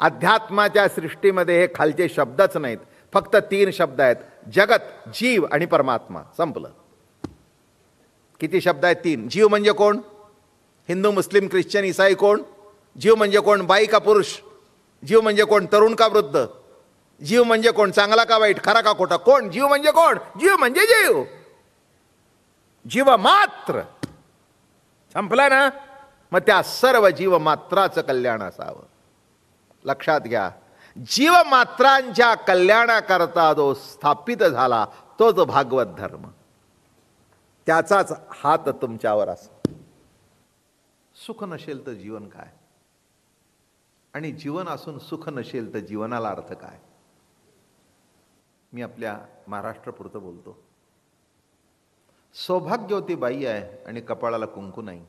अध्यात्माच्या सृष्टीमध्ये हे खालचे शब्दच नाहीत, फक्त 3 शब्द आहेत, जगत, जीव आणि परमात्मा. संपलं. किती शब्द आहेत? 3. जीव म्हणजे कोण? हिंदू, मुस्लिम, ख्रिश्चन, ईसाई कोण? जीव म्हणजे कोण? बाई का पुरुष? जीव म्हणजे कोण? तरुण का वृद्ध? जीव म्हणजे कोण? चांगला का वाईट? खरा का खोटा? कोण? जीव म्हणजे कोण? जीव म्हणजे जीव. जीव मात्र. संपला ना? मग त्या सर्व जीव मात्राचं कल्याण असावं. लक्षात घ्या, जीवमात्रांच्या कल्याणाकरता जो स्थापित झाला तोच भागवत धर्म. त्याचाच हात तुमच्यावर असतो. सुख नसेल तर जीवन काय? आणि जीवन असून सुख नसेल तर जीवनाला अर्थ काय? मी आपल्या महाराष्ट्रापुरतं बोलतो. सौभाग्यवती बाई आहे आणि कपाळाला कुंकू नाही,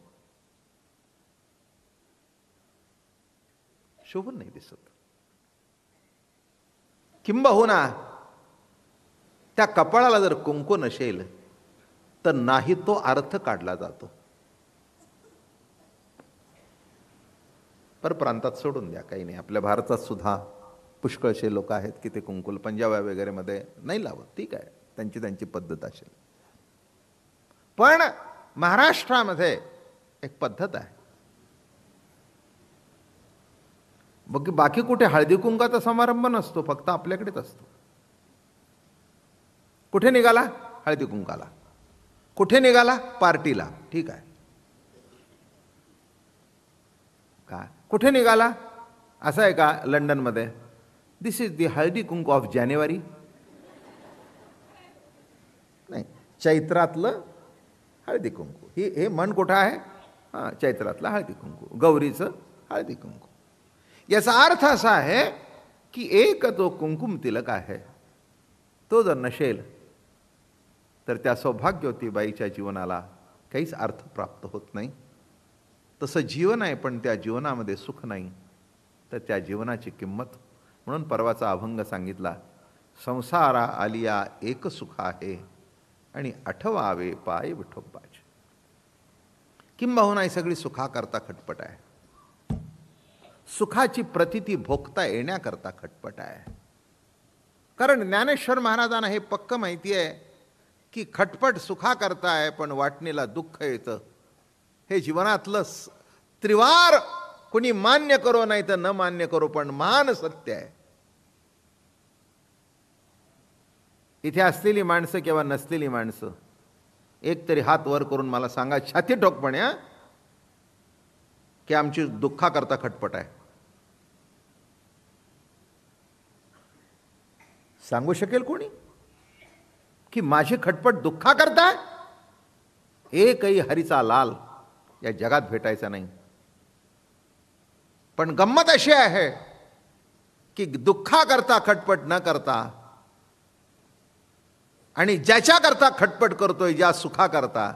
शोभून नाही दिसत. किंबहुना त्या कपाळाला जर कुंकू नसेल तर नाही तो अर्थ काढला जातो. परप्रांतात सोडून द्या, काही नाही. आपल्या भारतात सुद्धा पुष्कळशे लोक आहेत की ते कुंकू पंजाब वगैरे मध्ये नाही लावत. ठीक आहे, त्यांची त्यांची पद्धत असेल. पण महाराष्ट्रामध्ये एक पद्धत आहे. बाकी कुठे हळदी कुंकाचा समारंभ नसतो, फक्त आपल्याकडेच असतो. कुठे निघाला? हळदी कुंकाला. कुठे निघाला? पार्टीला. ठीक आहे. काय कुठे निघाला? असं आहे का लंडनमध्ये? दिस is the Haldi Kunku of जानेवारी. नाही, चैत्रातलं हळदी कुंकू. हे मन कुठं आहे? हां, चैत्रातलं हळदी कुंकू, गौरीचं हळदी कुंकू. याचा अर्थ असा आहे की एक जो कुंकुम तिलक आहे तो जर नसेल तर त्या सौभाग्यवती बाईच्या जीवनाला काहीच अर्थ प्राप्त होत नाही. तसं जीवन आहे, पण त्या जीवनामध्ये सुख नाही, तर त्या जीवनाची किंमत. म्हणून परवाचा अभंग सांगितला, संसारा आलिया एक सुख आहे आणि आठवावे पाय विठोबाचे. किंबहुना ही सगळी सुखाकरता खटपट आहे. सुखाची प्रतिती भोगता येण्याकरता खटपट आहे. कारण ज्ञानेश्वर महाराजांना हे पक्क माहिती आहे की खटपट सुखाकरता आहे, पण वाटणीला दुःख येतं. हे जीवनातलं त्रिवार कुणी मान्य करो नाही तर न मान्य करो, पण महान सत्य आहे. इथे असलेली माणसं किंवा नसलेली माणसं एक तरी हात वर करून मला सांगा छाती ठोकपणे की आमची दुःखाकरता खटपट आहे. सांगू शकेल कोणी की माझी खटपट दुःखाकरता? एकही हरीचा लाल या जगात भेटायचा नाही. पण गंमत अशी आहे की दुःखाकरता खटपट न करता आणि ज्याच्याकरता खटपट करतोय, ज्या सुखाकरता,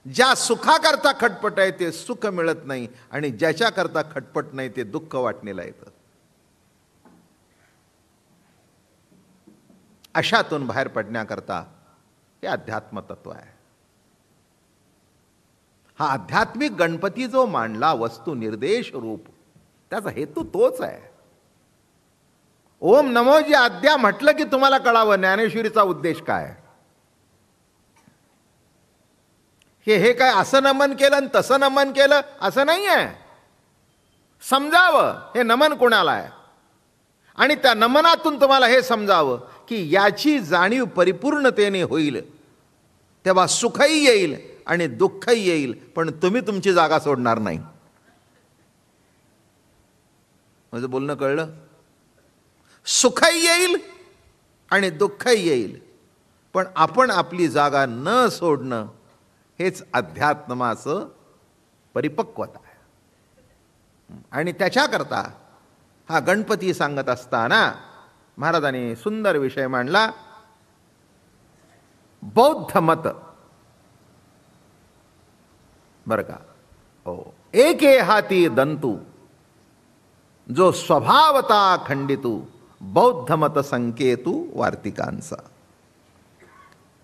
ज्या सुखाकरता खटपट आहे ते सुख मिळत नाही, आणि ज्याच्याकरता खटपट नाही ते दुःख वाटणीला येतं. अशातून बाहेर पडण्याकरता हे अध्यात्म तत्व आहे. हा आध्यात्मिक गणपती जो मांडला वस्तू निर्देश रूप, त्याचा हेतू तोच आहे. ओम नमो जी आद्या म्हटलं की तुम्हाला कळावं ज्ञानेश्वरीचा उद्देश काय. हे काय असं नमन केलं आणि तसं नमन केलं असं नाही आहे. समजावं हे नमन कोणाला आहे, आणि त्या नमनातून तुम्हाला हे समजावं की याची जाणीव परिपूर्णतेने होईल, तेव्हा सुखही येईल आणि दुःखही येईल, पण तुम्ही तुमची जागा सोडणार नाही. माझं बोलणं कळलं? सुखही येईल आणि दुःखही येईल, पण आपण आपली जागा न सोडणं हेच अध्यात्माचं परिपक्वता आहे. आणि त्याच्याकरता हा गणपती सांगत असताना महाराजांनी सुंदर विषय मांडला. बौद्ध मत बरं का, हो, एके हाती दंतू जो स्वभावता खंडितू बौद्ध मत संकेतू वार्तिकांचा.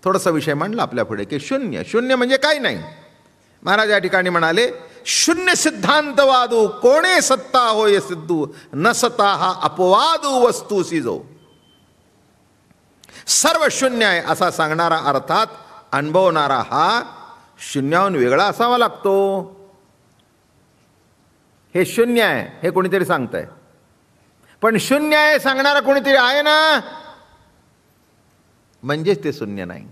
थोडासा विषय मांडला आपल्या पुढे की शून्य. शून्य म्हणजे काही नाही. महाराज या ठिकाणी म्हणाले शून्य सिद्धांतवादू कोणे सत्ता होय सिद्धू, नसता हा अपवादू वस्तू सिजो. सर्व शून्य आहे असा सांगणारा, अर्थात अनुभवणारा हा शून्याहून वेगळा असावा लागतो. हे शून्य आहे हे कोणीतरी सांगतंय, पण शून्य आहे सांगणारा कोणीतरी आहे ना, म्हणजेच ते शून्य नाही.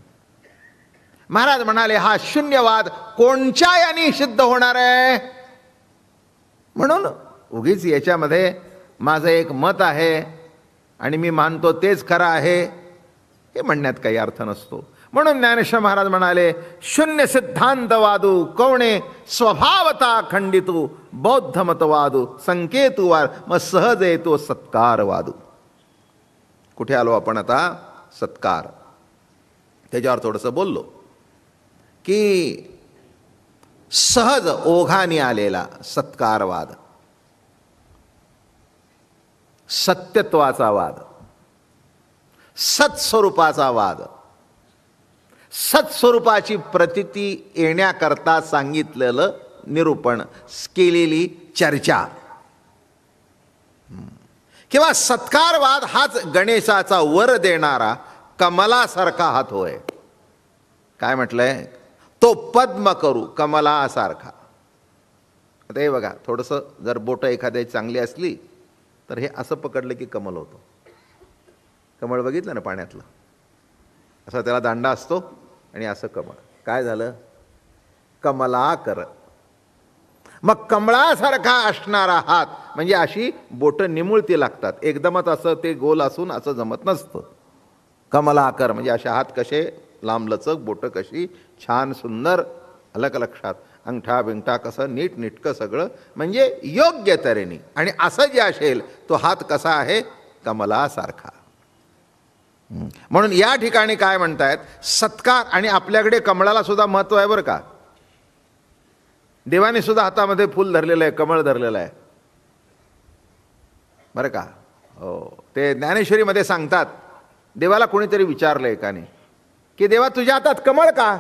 महाराज म्हणाले हा शून्यवाद कोणच्या याने सिद्ध होणार आहे. म्हणून उगीच याच्यामध्ये माझं एक मत आहे आणि मी मानतो तेच खरं आहे हे म्हणण्यात काही अर्थ नसतो. म्हणून ज्ञानेश्वर महाराज म्हणाले शून्य सिद्धांतवादू कोणे स्वभावता खंडितू, बौद्ध मतवादू संकेतुवार मग सहज येतो सत्कारवादू. कुठे आलो आपण आता, सत्कार. त्याच्यावर थोडंसं बोललो की सहज ओघाने आलेला सत्कारवाद, सत्यत्वाचा वाद, सत्स्वरूपाचा वाद, सत्स्वरूपाची प्रतीती येण्याकरता सांगितलेलं निरूपण, केलेली चर्चा, किंवा सत्कारवाद हाच गणेशाचा वर देणारा कमलासारखा हात होय. काय म्हटलंय, तो पद्म करू कमलासारखा. आता हे बघा, थोडंसं जर बोटं एखाद्याची चांगली असली तर हे असं पकडलं की कमल होतो. कमळ बघितलं ना पाण्यातलं, असा त्याला दांडा असतो आणि असं कमळ. काय झालं, कमलाकर. मग कमळासारखा असणारा हात म्हणजे अशी बोटं निमुळती लागतात, एकदमच असं ते गोल असून असं जमत नसतं. कमलाकर म्हणजे असे हात कसे लांबलचक, बोटं कशी छान सुंदर, अलग लक्षात, अंगठा बिंगठा कसं नीट निटकं सगळं, म्हणजे योग्य तऱ्हेने. आणि असं जे असेल तो हात कसा आहे, कमलासारखा. म्हणून या ठिकाणी काय म्हणतायत, सत्कार. आणि आपल्याकडे कमळाला सुद्धा महत्व आहे बरं का. देवाने सुद्धा हातामध्ये फूल धरलेलं आहे, कमळ धरलेलं आहे बरं का. हो, ते ज्ञानेश्वरीमध्ये सांगतात, देवाला कोणीतरी विचारलं एकाने की देवा तुझ्या हातात कमळ का,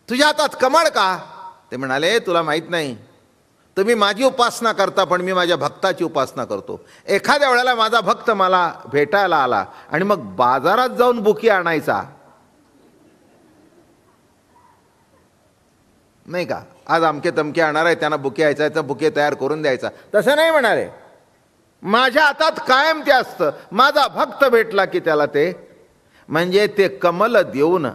तुझ्या हातात कमळ का. ते म्हणाले तुला माहित नाही, तुम्ही माझी उपासना करता पण मी माझ्या भक्ताची उपासना करतो. एखाद्या वेळेला माझा भक्त मला भेटायला आला आणि मग बाजारात जाऊन बुके आणायचा नाही का, आज अमके तमके आणणार आहे त्यांना बुके यायचा, तर बुके तयार करून द्यायचा, तसं नाही म्हणाले. माझ्या हातात कायम ते असतं. माझा भक्त भेटला की त्याला ते, म्हणजे ते कमल देऊन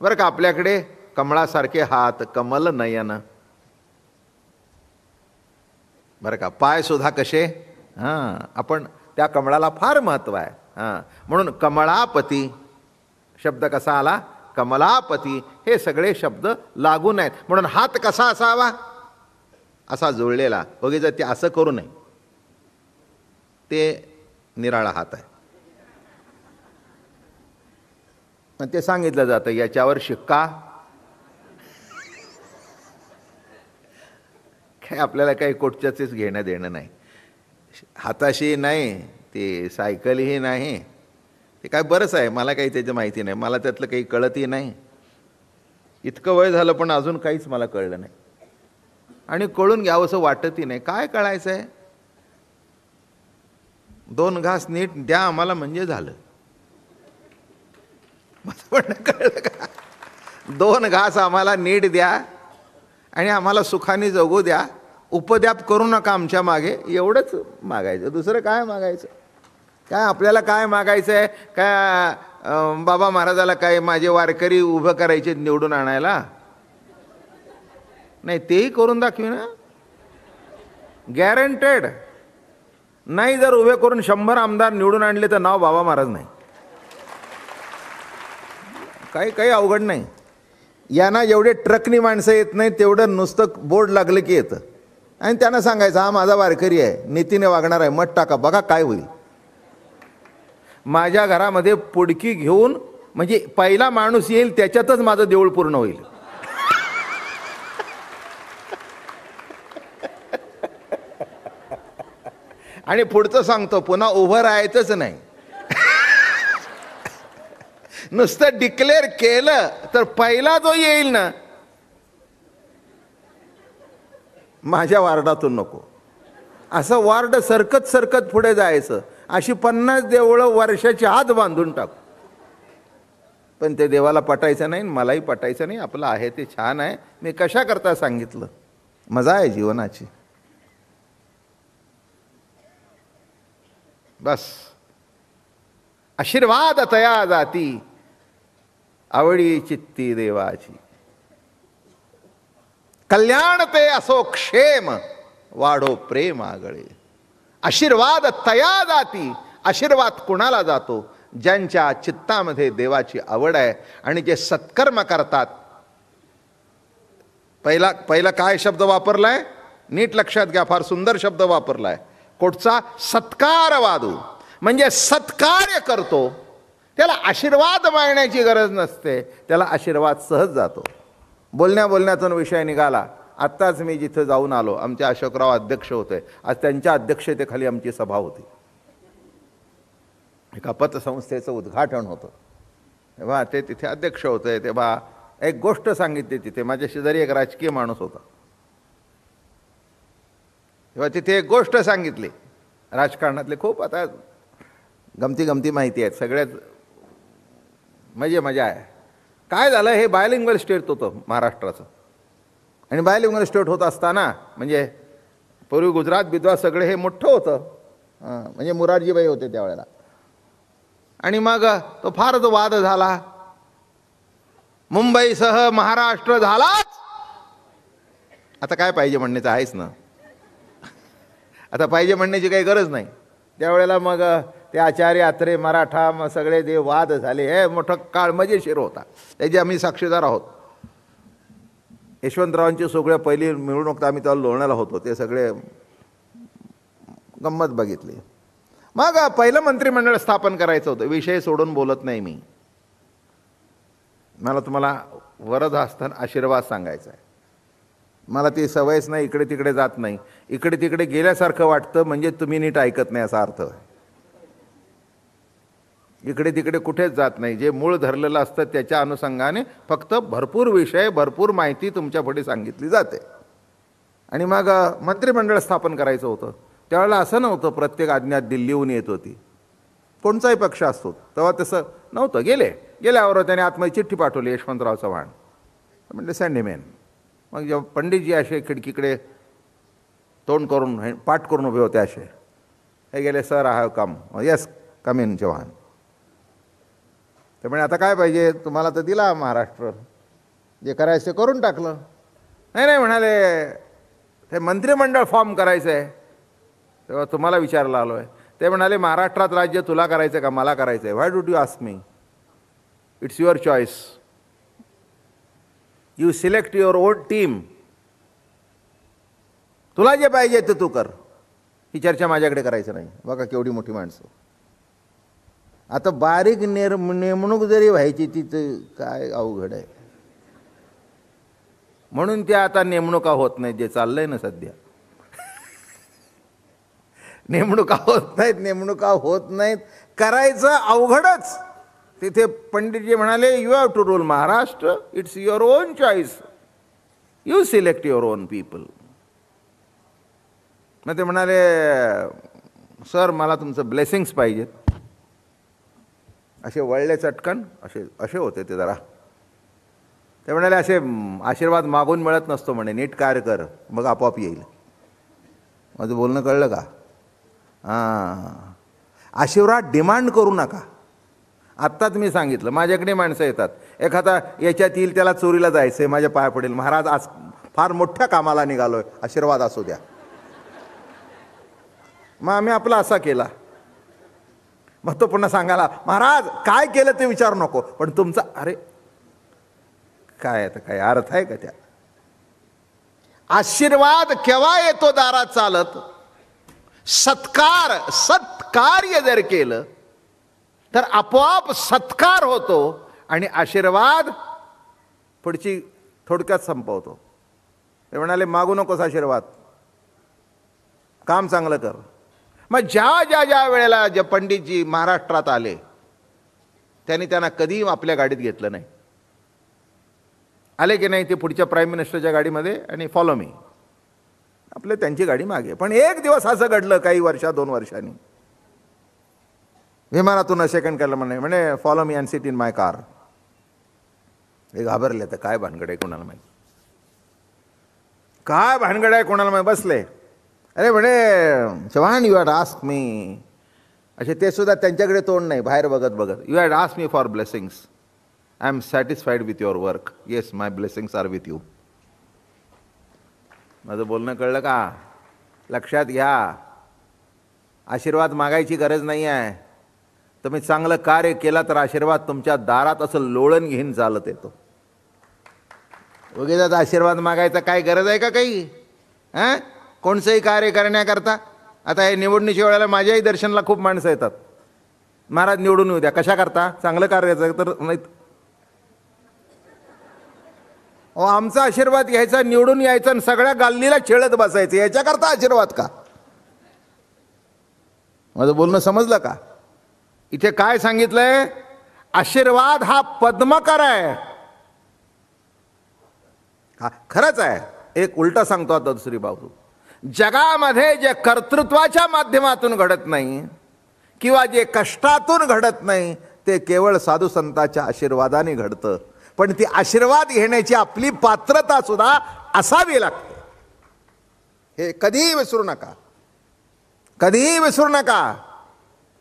बरं का. आपल्याकडे कमळासारखे हात, कमल नयन बरं का, पाय सुद्धा कसे. हां, आपण त्या कमळाला फार महत्व आहे. हां, म्हणून कमळापती शब्द कसा आला, कमलापती, हे सगळे शब्द लागून आहेत. म्हणून हात कसा असावा, असा जुळलेला. वगैरे ते असं करू नये, ते निराळा हात आहे. ते सांगितलं जातं याच्यावर शिक्का. काय आपल्याला काही कोटच्याचेच घेणं देणं नाही, हाताशी नाही, ते सायकलही नाही. ते काय बरंच आहे, मला काही त्याचं माहिती नाही, मला त्यातलं काही कळतही नाही. इतकं वय झालं पण अजून काहीच मला कळलं नाही आणि कळून घ्यावंसं वाटतही नाही. काय कळायचं आहे, 2 घास नीट द्या आम्हाला म्हणजे झालं. मला म्हणणं कळलं का, 2 घास आम्हाला नीट द्या आणि आम्हाला सुखाने जगू द्या, उपद्याप करू नका आमच्या मागे, एवढंच मागायचं. दुसरं काय मागायचं. काय आपल्याला काय मागायचं आहे, काय बाबा महाराजाला काय माझे वारकरी उभं करायचे निवडून आणायला, नाही तेही करून दाखवी ना, गॅरंटेड. नाही जर उभे करून 100 आमदार निवडून आणले तर नाव बाबा महाराज नाही. काही अवघड नाही. यांना जेवढे ट्रकनी माणसं येत नाही तेवढं नुसतं बोर्ड लागलं की येतं आणि त्यांना सांगायचं हा माझा वारकरी आहे, नीतीने वागणार आहे, मत टाका, बघा काय होईल. माझ्या घरामध्ये पुडकी घेऊन म्हणजे पहिला माणूस येईल त्याच्यातच माझं देऊळ पूर्ण होईल. आणि पुढचं सांगतो, पुन्हा उभं राहायचंच नाही. नुसतं डिक्लेअर केलं तर पहिला जो येईल ना, माझ्या वार्डातून नको, असं वार्ड सरकत सरकत पुढे जायचं, अशी 50 देवळं वर्षाची आत बांधून टाकू. पण ते देवाला पटायचं नाही, मलाही पटायचं नाही. आपलं आहे ते छान आहे. मी कशा करता सांगितलं, मजा आहे जीवनाची. बस आशीर्वाद तया जाती, आवडी चित्ती देवाची. कल्याण ते असो क्षेम, वाढो प्रेम आगळे. आशीर्वाद तया जाती. आशीर्वाद कुणाला जातो? ज्यांच्या चित्तामध्ये देवाची आवड आहे आणि जे सत्कर्म करतात. पहिला काय शब्द वापरलाय, नीट लक्षात घ्या, फार सुंदर शब्द वापरलाय. कुठचा? सत्कारवादू. म्हणजे सत्कार्य करतो त्याला आशीर्वाद मागण्याची गरज नसते, त्याला आशीर्वाद सहज जातो. बोलण्यातून विषय निघाला. आत्ताच मी जिथे जाऊन आलो, आमचे अशोकराव अध्यक्ष होते, आज त्यांच्या अध्यक्षतेखाली आमची सभा होती. एका पतसंस्थेचं उद्घाटन होतं, तेव्हा ते तिथे अध्यक्ष होते. तेव्हा एक गोष्ट सांगितली तिथे. माझ्या शेजारी एक राजकीय माणूस होता. तेव्हा तिथे एक गोष्ट सांगितली. राजकारणातले खूप आता गमती माहिती आहेत, सगळ्यात मजा आहे. काय झालं, हे बायलिंग्वल स्टेट होतं महाराष्ट्राचं. आणि बायलिंग्वल स्टेट होत असताना, म्हणजे पूर्वी गुजरात बिद्वा सगळे हे मोठं होतं, म्हणजे मुरारजीभाई होते त्यावेळेला. आणि मग तो फारच वाद झाला. मुंबईसह महाराष्ट्र झालाच. आता काय पाहिजे म्हणण्याचं आहेच ना, आता पाहिजे म्हणण्याची काही गरज नाही. त्यावेळेला मग ते आचार्य अत्रे मराठा, मग सगळे जे वाद झाले, हे मोठं काळ मजेशीर होता, त्याचे आम्ही साक्षीदार आहोत. यशवंतरावांची सगळ्या पहिली मिरवणूक आम्ही तेव्हा लोणाला होतो, ते सगळे गंमत बघितली. मग पहिलं मंत्रिमंडळ स्थापन करायचं होतं. विषय सोडून बोलत नाही मी, मला तुम्हाला वरद हस्तान आशीर्वाद सांगायचा आहे. मला ती सवयच नाही, इकडे तिकडे जात नाही. इकडे तिकडे गेल्यासारखं वाटतं म्हणजे तुम्ही नीट ऐकत नाही असा अर्थ आहे. इकडे तिकडे कुठेच जात नाही. जे मूळ धरलेलं असतं त्याच्या अनुषंगाने फक्त भरपूर विषय, भरपूर माहिती तुमच्या पुढे सांगितली जाते. आणि मग मंत्रिमंडळ स्थापन करायचं होतं. त्यावेळेला असं नव्हतं प्रत्येक आज्ञा दिल्लीहून येत होती, कोणताही पक्ष असतो. तेव्हा तसं नव्हतं. गेल्यावर त्याने आतमध्ये चिठ्ठी पाठवली यशवंतराव चव्हाण, म्हणजे सेंड हिम इन. मग जेव्हा पंडितजी असे खिडकीकडे तोंड करून पाठ करून उभे होते असे, हे गेले, sir I have come. Yes, come in Chavan. त्यामुळे आता काय पाहिजे तुम्हाला, तर दिला महाराष्ट्र, जे करायचं ते करून टाकलं. नाही म्हणाले, ते मंत्रिमंडळ फॉर्म करायचं आहे. तेव्हा तुम्हाला विचारायला आलो आहे. ते म्हणाले, महाराष्ट्रात राज्य तुला करायचं का मला करायचं आहे? Why do you ask me? It's your choice. You select your own team. तुला जे पाहिजे ते तू कर. ही चर्चा माझ्याकडे करायचं नाही. बघा केवढी मोठी माणसं. आता बारीक नेमणूक जरी व्हायची तिथं काय अवघड आहे. म्हणून त्या आता नेमणुका होत नाहीत. जे चाललंय ना सध्या, नेमणुका होत नाहीत. करायचं अवघडच. तिथे पंडितजी म्हणाले, you have to rule Maharashtra, it's your own choice, you select your own people. मग ते म्हणाले, सर मला तुमचं ब्लेसिंग्स पाहिजेत. असे वळले चटकन, असे होते ते जरा. ते म्हणाले, असे आशीर्वाद मागून मिळत नसतो म्हणे, नीट कार्य कर मग आपोआप येईल. माझं बोलणं कळलं का? आशीर्वाद डिमांड करू नका. आत्ताच मी सांगितलं, माझ्याकडे माणसं येतात, एखादा याच्यात येईल त्याला चोरीला जायचं आहे, माझ्या पाया पडेल, महाराज आज फार मोठ्या कामाला निघालोय, आशीर्वाद असू द्या. मग आम्ही आपला असा केला. मग तो पुन्हा सांगायला, महाराज काय केलं ते विचारू नको, पण तुमचा, अरे काय आता काय अर्थ आहे का त्या? आशीर्वाद केव्हा येतो दारात चालत? सत्कार्य जर केलं तर आपोआप सत्कार होतो आणि आशीर्वाद पुढची थोडक्यात संपवतो. ते म्हणाले, मागू नकोस आशीर्वाद, काम चांगलं कर. मग ज्या वेळेला जे पंडितजी महाराष्ट्रात आले, त्यांनी त्यांना कधीही आपल्या गाडीत घेतलं नाही. आले की नाही ते पुढच्या प्राईम मिनिस्टरच्या गाडीमध्ये आणि फॉलो मी, आपलं त्यांची गाडी मागे. पण एक दिवस असं घडलं काही 2 वर्षांनी, विमानातून सेकंड केलं म्हणे follow me and sit in my car. हे घाबरले, तर काय भानगड आहे कोणाला माहिती, काय भानगड आहे कोणाला माहिती. बसले, अरे म्हणे Chavan you had ask me, असे ते सुद्धा त्यांच्याकडे तोंड नाही, बाहेर बघत बघत, you had ask me for blessings, I am satisfied with your work, yes my blessings are with you. माझं बोलणं कळलं का? लक्षात घ्या, आशीर्वाद मागायची गरज नाही आहे. तुम्ही चांगलं कार्य केला तर आशीर्वाद तुमच्या दारात असं लोळण घेऊन चालत येतो. उगीच आशीर्वाद मागायचा काय गरज आहे का काही? हां, कोणचंही कार्य करण्याकरता. आता हे निवडणुकीच्या वेळेला माझ्याही दर्शनाला खूप माणसं येतात, महाराज निवडून येऊ द्या. कशा करता? चांगलं कार्याचं तर नाही. आमचा आशीर्वाद घ्यायचा, निवडून यायचा आणि सगळ्या गाल्लीला छेळत बसायचं, याच्याकरता आशीर्वाद का? माझं बोलणं समजलं का? इथे काय सांगितलंय? आशीर्वाद हा पद्मकर आहे. हा खरंच आहे. एक उलटा सांगतो आता दुसरी बाजू, जगामध्ये जे कर्तृत्वाच्या माध्यमातून घडत नाही किंवा जे कष्टातून घडत नाही ते केवळ साधू संतांच्या आशीर्वादाने घडतं. पण ती आशीर्वाद घेण्याची आपली पात्रता सुद्धा असावी लागते. हे कधीही विसरू नका, कधीही विसरू नका.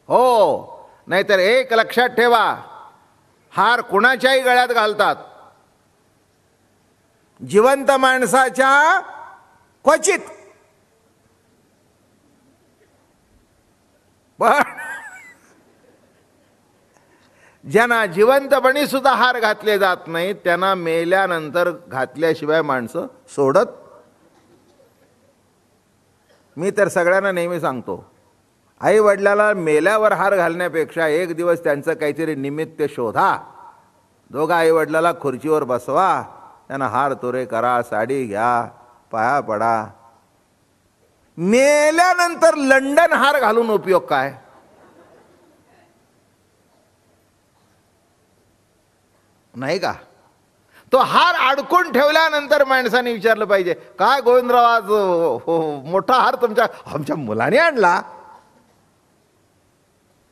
हो, नाहीतर एक लक्षात ठेवा, हार कुणाच्याही गळ्यात घालतात, जिवंत माणसाच्या क्वचित. पण ज्यांना जिवंतपणी सुद्धा हार घातले जात नाही त्यांना मेल्यानंतर घातल्याशिवाय माणसं सोडत. मी तर सगळ्यांना नेहमी सांगतो, आई वडिलाला मेल्यावर हार घालण्यापेक्षा एक दिवस त्यांचं काहीतरी निमित्त शोधा. दोघा आई वडिलाला खुर्चीवर बसवा, त्यांना हार तुरे करा, साडी घ्या, पाया पडा. मेल्यानंतर लंडन हार घालून उपयोग काय? नाही का? तो हार अडकून ठेवल्यानंतर माणसाने विचारलं पाहिजे, काय गोविंदराव आज मोठा हार आमच्या मुलाने आणला.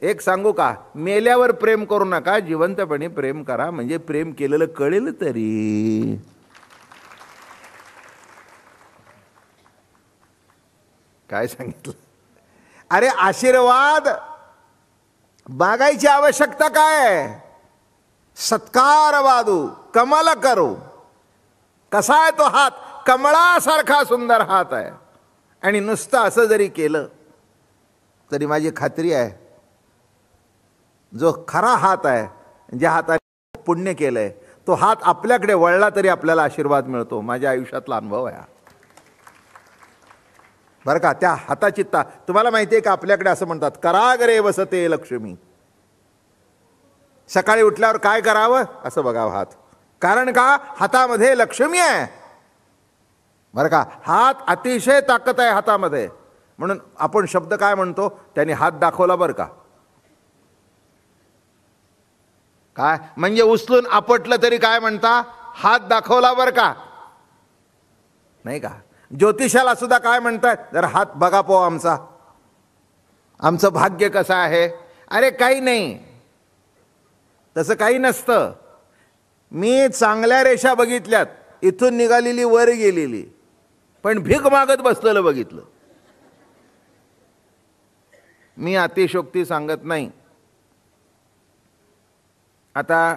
एक सांगू का? मेल्यावर प्रेम करू नका, जिवंतपणी प्रेम करा, म्हणजे प्रेम केलेलं कळेल तरी. काय सांगितलं? अरे आशीर्वाद मागायची आवश्यकता काय? सत्कार वादू, कमल करू. कसा आहे तो हात? कमळासारखा सुंदर हात आहे. आणि नुसतं असं जरी केलं तरी माझी खात्री आहे, जो खरा हात आहे, ज्या हाताने पुण्य केलंय, तो हात आपल्याकडे वळला तरी आपल्याला आशीर्वाद मिळतो. माझ्या आयुष्यातला अनुभव आहे बरं का. त्या हाताची तुम्हाला माहिती आहे का, आपल्याकडे असं म्हणतात, कराग्रे वसते लक्ष्मी. सकाळी उठल्यावर काय करावं? असं बघावं हात. कारण का? हातामध्ये लक्ष्मी आहे बरं का. हात अतिशय ताकद आहे हातामध्ये. म्हणून आपण शब्द काय म्हणतो? त्याने हात दाखवला बरं का. काय म्हणजे उचलून आपटलं तरी काय म्हणता? हात दाखवला बरं का. नाही का? ज्योतिषाला सुद्धा काय म्हणतात? जर हात बघा पो आमचा, आमचं भाग्य कसं आहे. अरे काही नाही, तसं काही नसतं. मी चांगल्या रेषा बघितल्यात, इथून निघालेली वर गेलेली, पण भीक मागत बसलेलं बघितलं. मी अतिशयोक्ती सांगत नाही. आता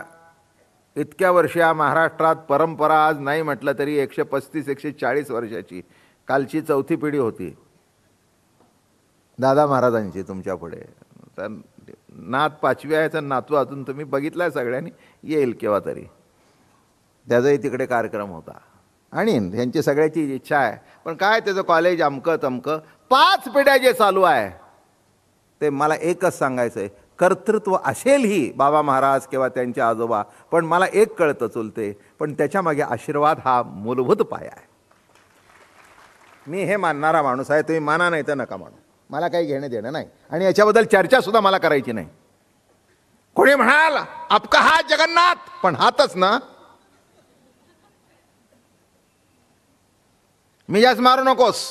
इतक्या वर्ष या महाराष्ट्रात परंपरा, आज नाही म्हटलं तरी 135-140 वर्षाची, कालची 4थी पिढी होती दादा महाराजांची तुमच्या पुढे. तर नात 5वी आहे, तर नातू अजून तुम्ही बघितलाय सगळ्यांनी, येईल केव्हा तरी. त्याचाही तिकडे कार्यक्रम होता आणि ह्यांची सगळ्याची इच्छा आहे. पण काय त्याचं कॉलेज अमकं तमकं, 5 पिढ्या जे चालू आहे ते मला एकच सांगायचं आहे, कर्तृत्व असेलही बाबा महाराज किंवा त्यांचे आजोबा, पण मला एक कळतं चुलते, पण त्याच्यामागे आशीर्वाद हा मूलभूत पाया आहे. मी हे मानणारा माणूस आहे. तुम्ही माना नाही तर नका मानू, मला काही घेणं देणं नाही. आणि याच्याबद्दल चर्चा सुद्धा मला करायची नाही. कोणी म्हणाल आपका हात जगन्नाथ, पण हातच ना. मिजाज मारू नकोस.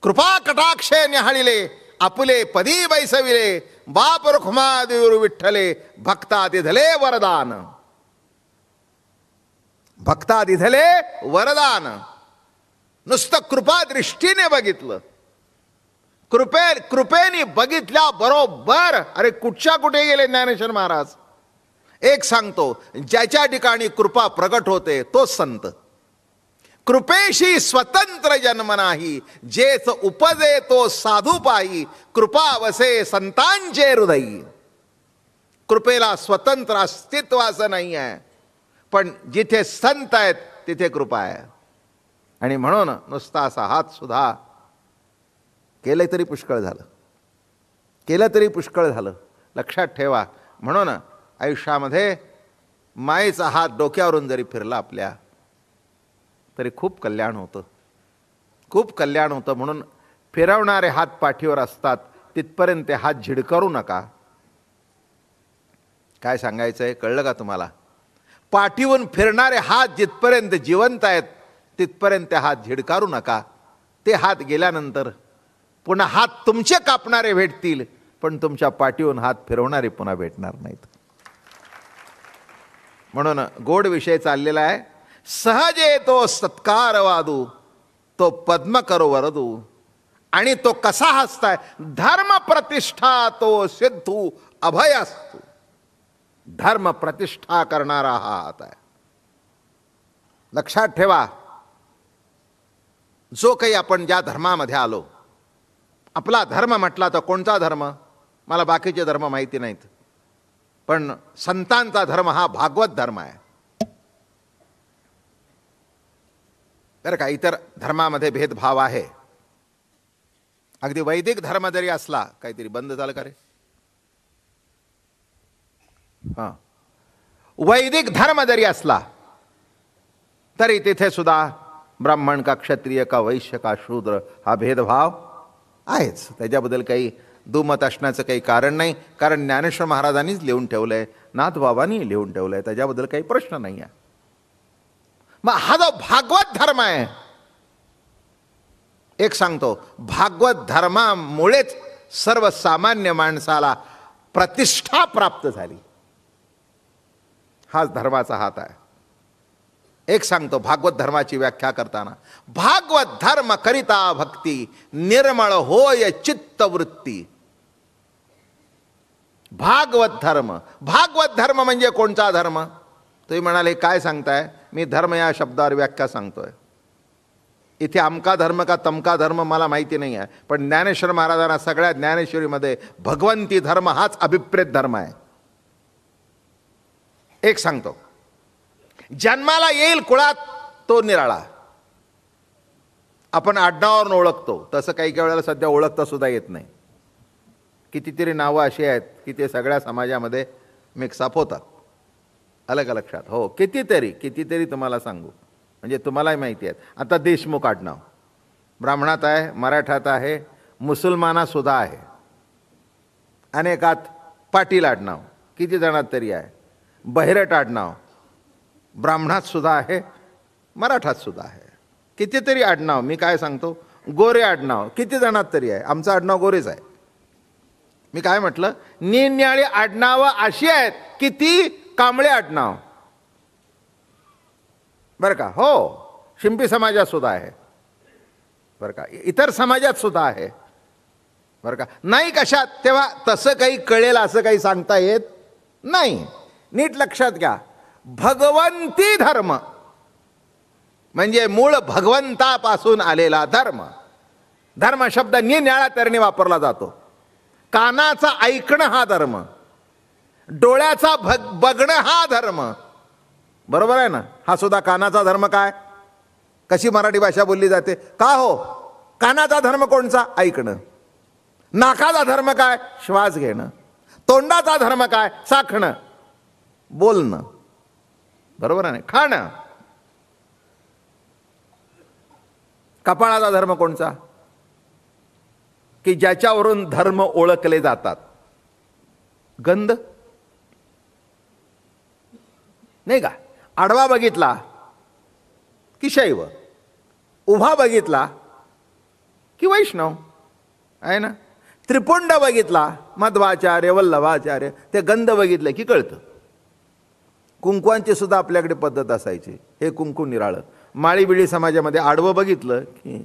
कृपा कटाक्षे न्याहाळिले, आपुले पदी बैसविले, बाप रुक्मादेवी विठ्ठले, भक्ता दिधले वरदान. भक्ता दिधले वरदान. नुसतं कृपा दृष्टीने बघितलं, कृपेने बघितल्या बरोबर. अरे कुठच्या कुठे गेले ज्ञानेश्वर महाराज. एक सांगतो, ज्याच्या ठिकाणी कृपा प्रगट होते तोच संत. कृपेशी स्वतंत्र जन्म नाही, जेच उपजे तो साधू पायी, कृपा वसे संतांचे हृदयी. कृपेला स्वतंत्र अस्तित्व असं नाही आहे, पण जिथे संत आहेत तिथे कृपा आहे. आणि म्हणून नुसता असा हात सुद्धा केलं तरी पुष्कळ झालं, केलं तरी पुष्कळ झालं. लक्षात ठेवा. म्हणून आयुष्यामध्ये मायेचा हात डोक्यावरून जरी फिरला आपल्या तरी खूप कल्याण होतं, खूप कल्याण होतं. म्हणून फिरवणारे हात पाठीवर असतात तिथपर्यंत ते हात झिडकारू नका. काय सांगायचं आहे कळलं का तुम्हाला? पाठीवरून फिरणारे हात जिथपर्यंत जिवंत आहेत तिथपर्यंत हात झिडकारू नका. ते हात गेल्यानंतर पुन्हा हात तुमचे कापणारे भेटतील, पण तुमच्या पाठीवरून हात फिरवणारे पुन्हा भेटणार नाहीत. म्हणून गोड विषय चाललेला आहे. सहजे तो सत्कार वादू, तो पद्म करो वरदू. आणि तो कसा हसताय? धर्म प्रतिष्ठा तो सिद्धू अभय असतो. धर्म प्रतिष्ठा करणारा हा हात आहे. लक्षात ठेवा. जो काही आपण ज्या धर्मामध्ये आलो, आपला धर्म म्हटला तर कोणता धर्म? मला बाकीचे धर्म माहिती नाहीत, पण संतांचा धर्म हा भागवत धर्म आहे. बरं का, इतर धर्मामध्ये भेदभाव आहे. अगदी वैदिक धर्म जरी असला, काहीतरी बंद झालं का रे? हां, वैदिक धर्म जरी असला तरी तिथे सुद्धा ब्राह्मण का क्षत्रिय का वैश्य का शूद्र हा भेदभाव आहेच. त्याच्याबद्दल काही दुमत असण्याचं काही कारण नाही, कारण ज्ञानेश्वर महाराजांनीच लिहून ठेवलंय, नाथबाबांनी लिहून ठेवलंय, त्याच्याबद्दल काही प्रश्न नाही आहे. मग हा जो भागवत धर्म आहे, एक सांगतो, भागवत धर्मामुळेच सर्वसामान्य माणसाला प्रतिष्ठा प्राप्त झाली. हाच धर्माचा हात आहे. एक सांगतो भागवत धर्माची व्याख्या करताना, भागवत धर्म करिता भक्ती, निर्मळ होय चित्तवृत्ती. भागवत धर्म, भागवत धर्म म्हणजे कोणता धर्म? तुम्ही म्हणाले काय सांगताय? मी धर्म या शब्दावर व्याख्या सांगतोय. इथे अमका धर्म का तमका धर्म मला माहिती नाही आहे, पण ज्ञानेश्वर महाराजांना सगळ्या ज्ञानेश्वरीमध्ये भगवंती धर्म हाच अभिप्रेत धर्म आहे. एक सांगतो, जन्माला येईल कुळात तो निराळा. आपण आडनावावरून ओळखतो, तसं काही काही वेळेला सध्या ओळखता सुद्धा येत नाही. कितीतरी नावं अशी आहेत की ते सगळ्या समाजामध्ये मिक्सअप होतात. अलग लक्षात. हो, कितीतरी तुम्हाला सांगू, म्हणजे तुम्हालाही माहिती आहेत. आता देशमुख आडनाव ब्राह्मणात आहे, मराठात आहे, मुसलमानात सुद्धा आहे. अनेकात पाटील आडनाव किती जणात तरी आहे. बहिरट आडनाव ब्राह्मणात सुद्धा आहे, मराठात सुद्धा आहे. कितीतरी आडनाव. मी काय सांगतो, गोरे आडनाव किती जणात तरी आहे. आमचं आडनाव गोरेच आहे. मी काय म्हटलं, निरनिराळी आडनावं अशी आहेत की ती कांबळे आडनाव, बरं का. हो, शिंपी समाजात सुद्धा आहे बरं का, इतर समाजात सुद्धा आहे बरं का. नाही कशात, तेव्हा तसं काही कळेल असं काही सांगता येत नाही. नीट लक्षात घ्या. भगवंती धर्म म्हणजे मूळ भगवंतापासून आलेला धर्म. धर्म शब्द निरनिराळ्या तऱ्हेने वापरला जातो. कानाचा ऐकणं हा धर्म, डोळ्याचा बघणं हा धर्म, बरोबर आहे ना. हा सुद्धा कानाचा धर्म. काय, कशी मराठी भाषा बोलली जाते का हो? कानाचा धर्म कोणचा? ऐकणं. नाकाचा धर्म काय? श्वास घेणं. तोंडाचा धर्म काय? चाखणं, बोलणं, बरोबर आहे. खाणं. कपाळाचा धर्म कोणचा? की ज्याच्यावरून धर्म ओळखले जातात. गंध नाही का? आडवा बघितला की शैव, उभा बघितला की वैष्णव आहे ना. त्रिपुंड बघितला मध्वाचार्य वल्लभाचार्य, ते गंध बघितलं की कळतं. कुंकवांची सुद्धा आपल्याकडे पद्धत असायची. हे कुंकू निराळं. माळी बिळी समाजामध्ये आडवं बघितलं की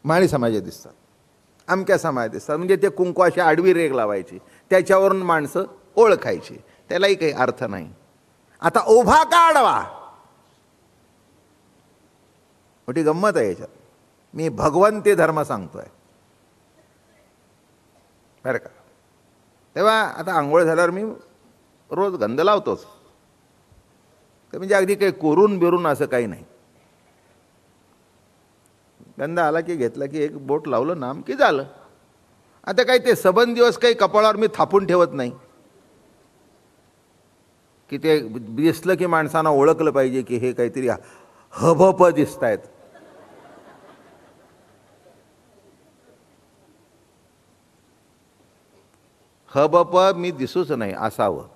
माळी समाज दिसतात, अमक्या समाज दिसतात. म्हणजे ते कुंकू अशी आडवी रेग लावायची, त्याच्यावरून माणसं ओळखायची. त्यालाही काही अर्थ नाही. आता उभा का आडवा, मोठी गंमत आहे याच्यात. मी भगवंती धर्म सांगतोय बरं का. तेव्हा आता आंघोळ झाल्यावर मी रोज गंध लावतोच. ते म्हणजे अगदी काही कोरून बिरून असं काही नाही. गंध आला की घेतला की एक बोट लावलं नाम की झालं. आता काही ते सबंध दिवस काही कपाळावर मी थापून ठेवत नाही की ते दिसलं की माणसांना ओळखलं पाहिजे की हे काहीतरी हबप दिसत आहेत. हबप मी दिसूच नाही असावं.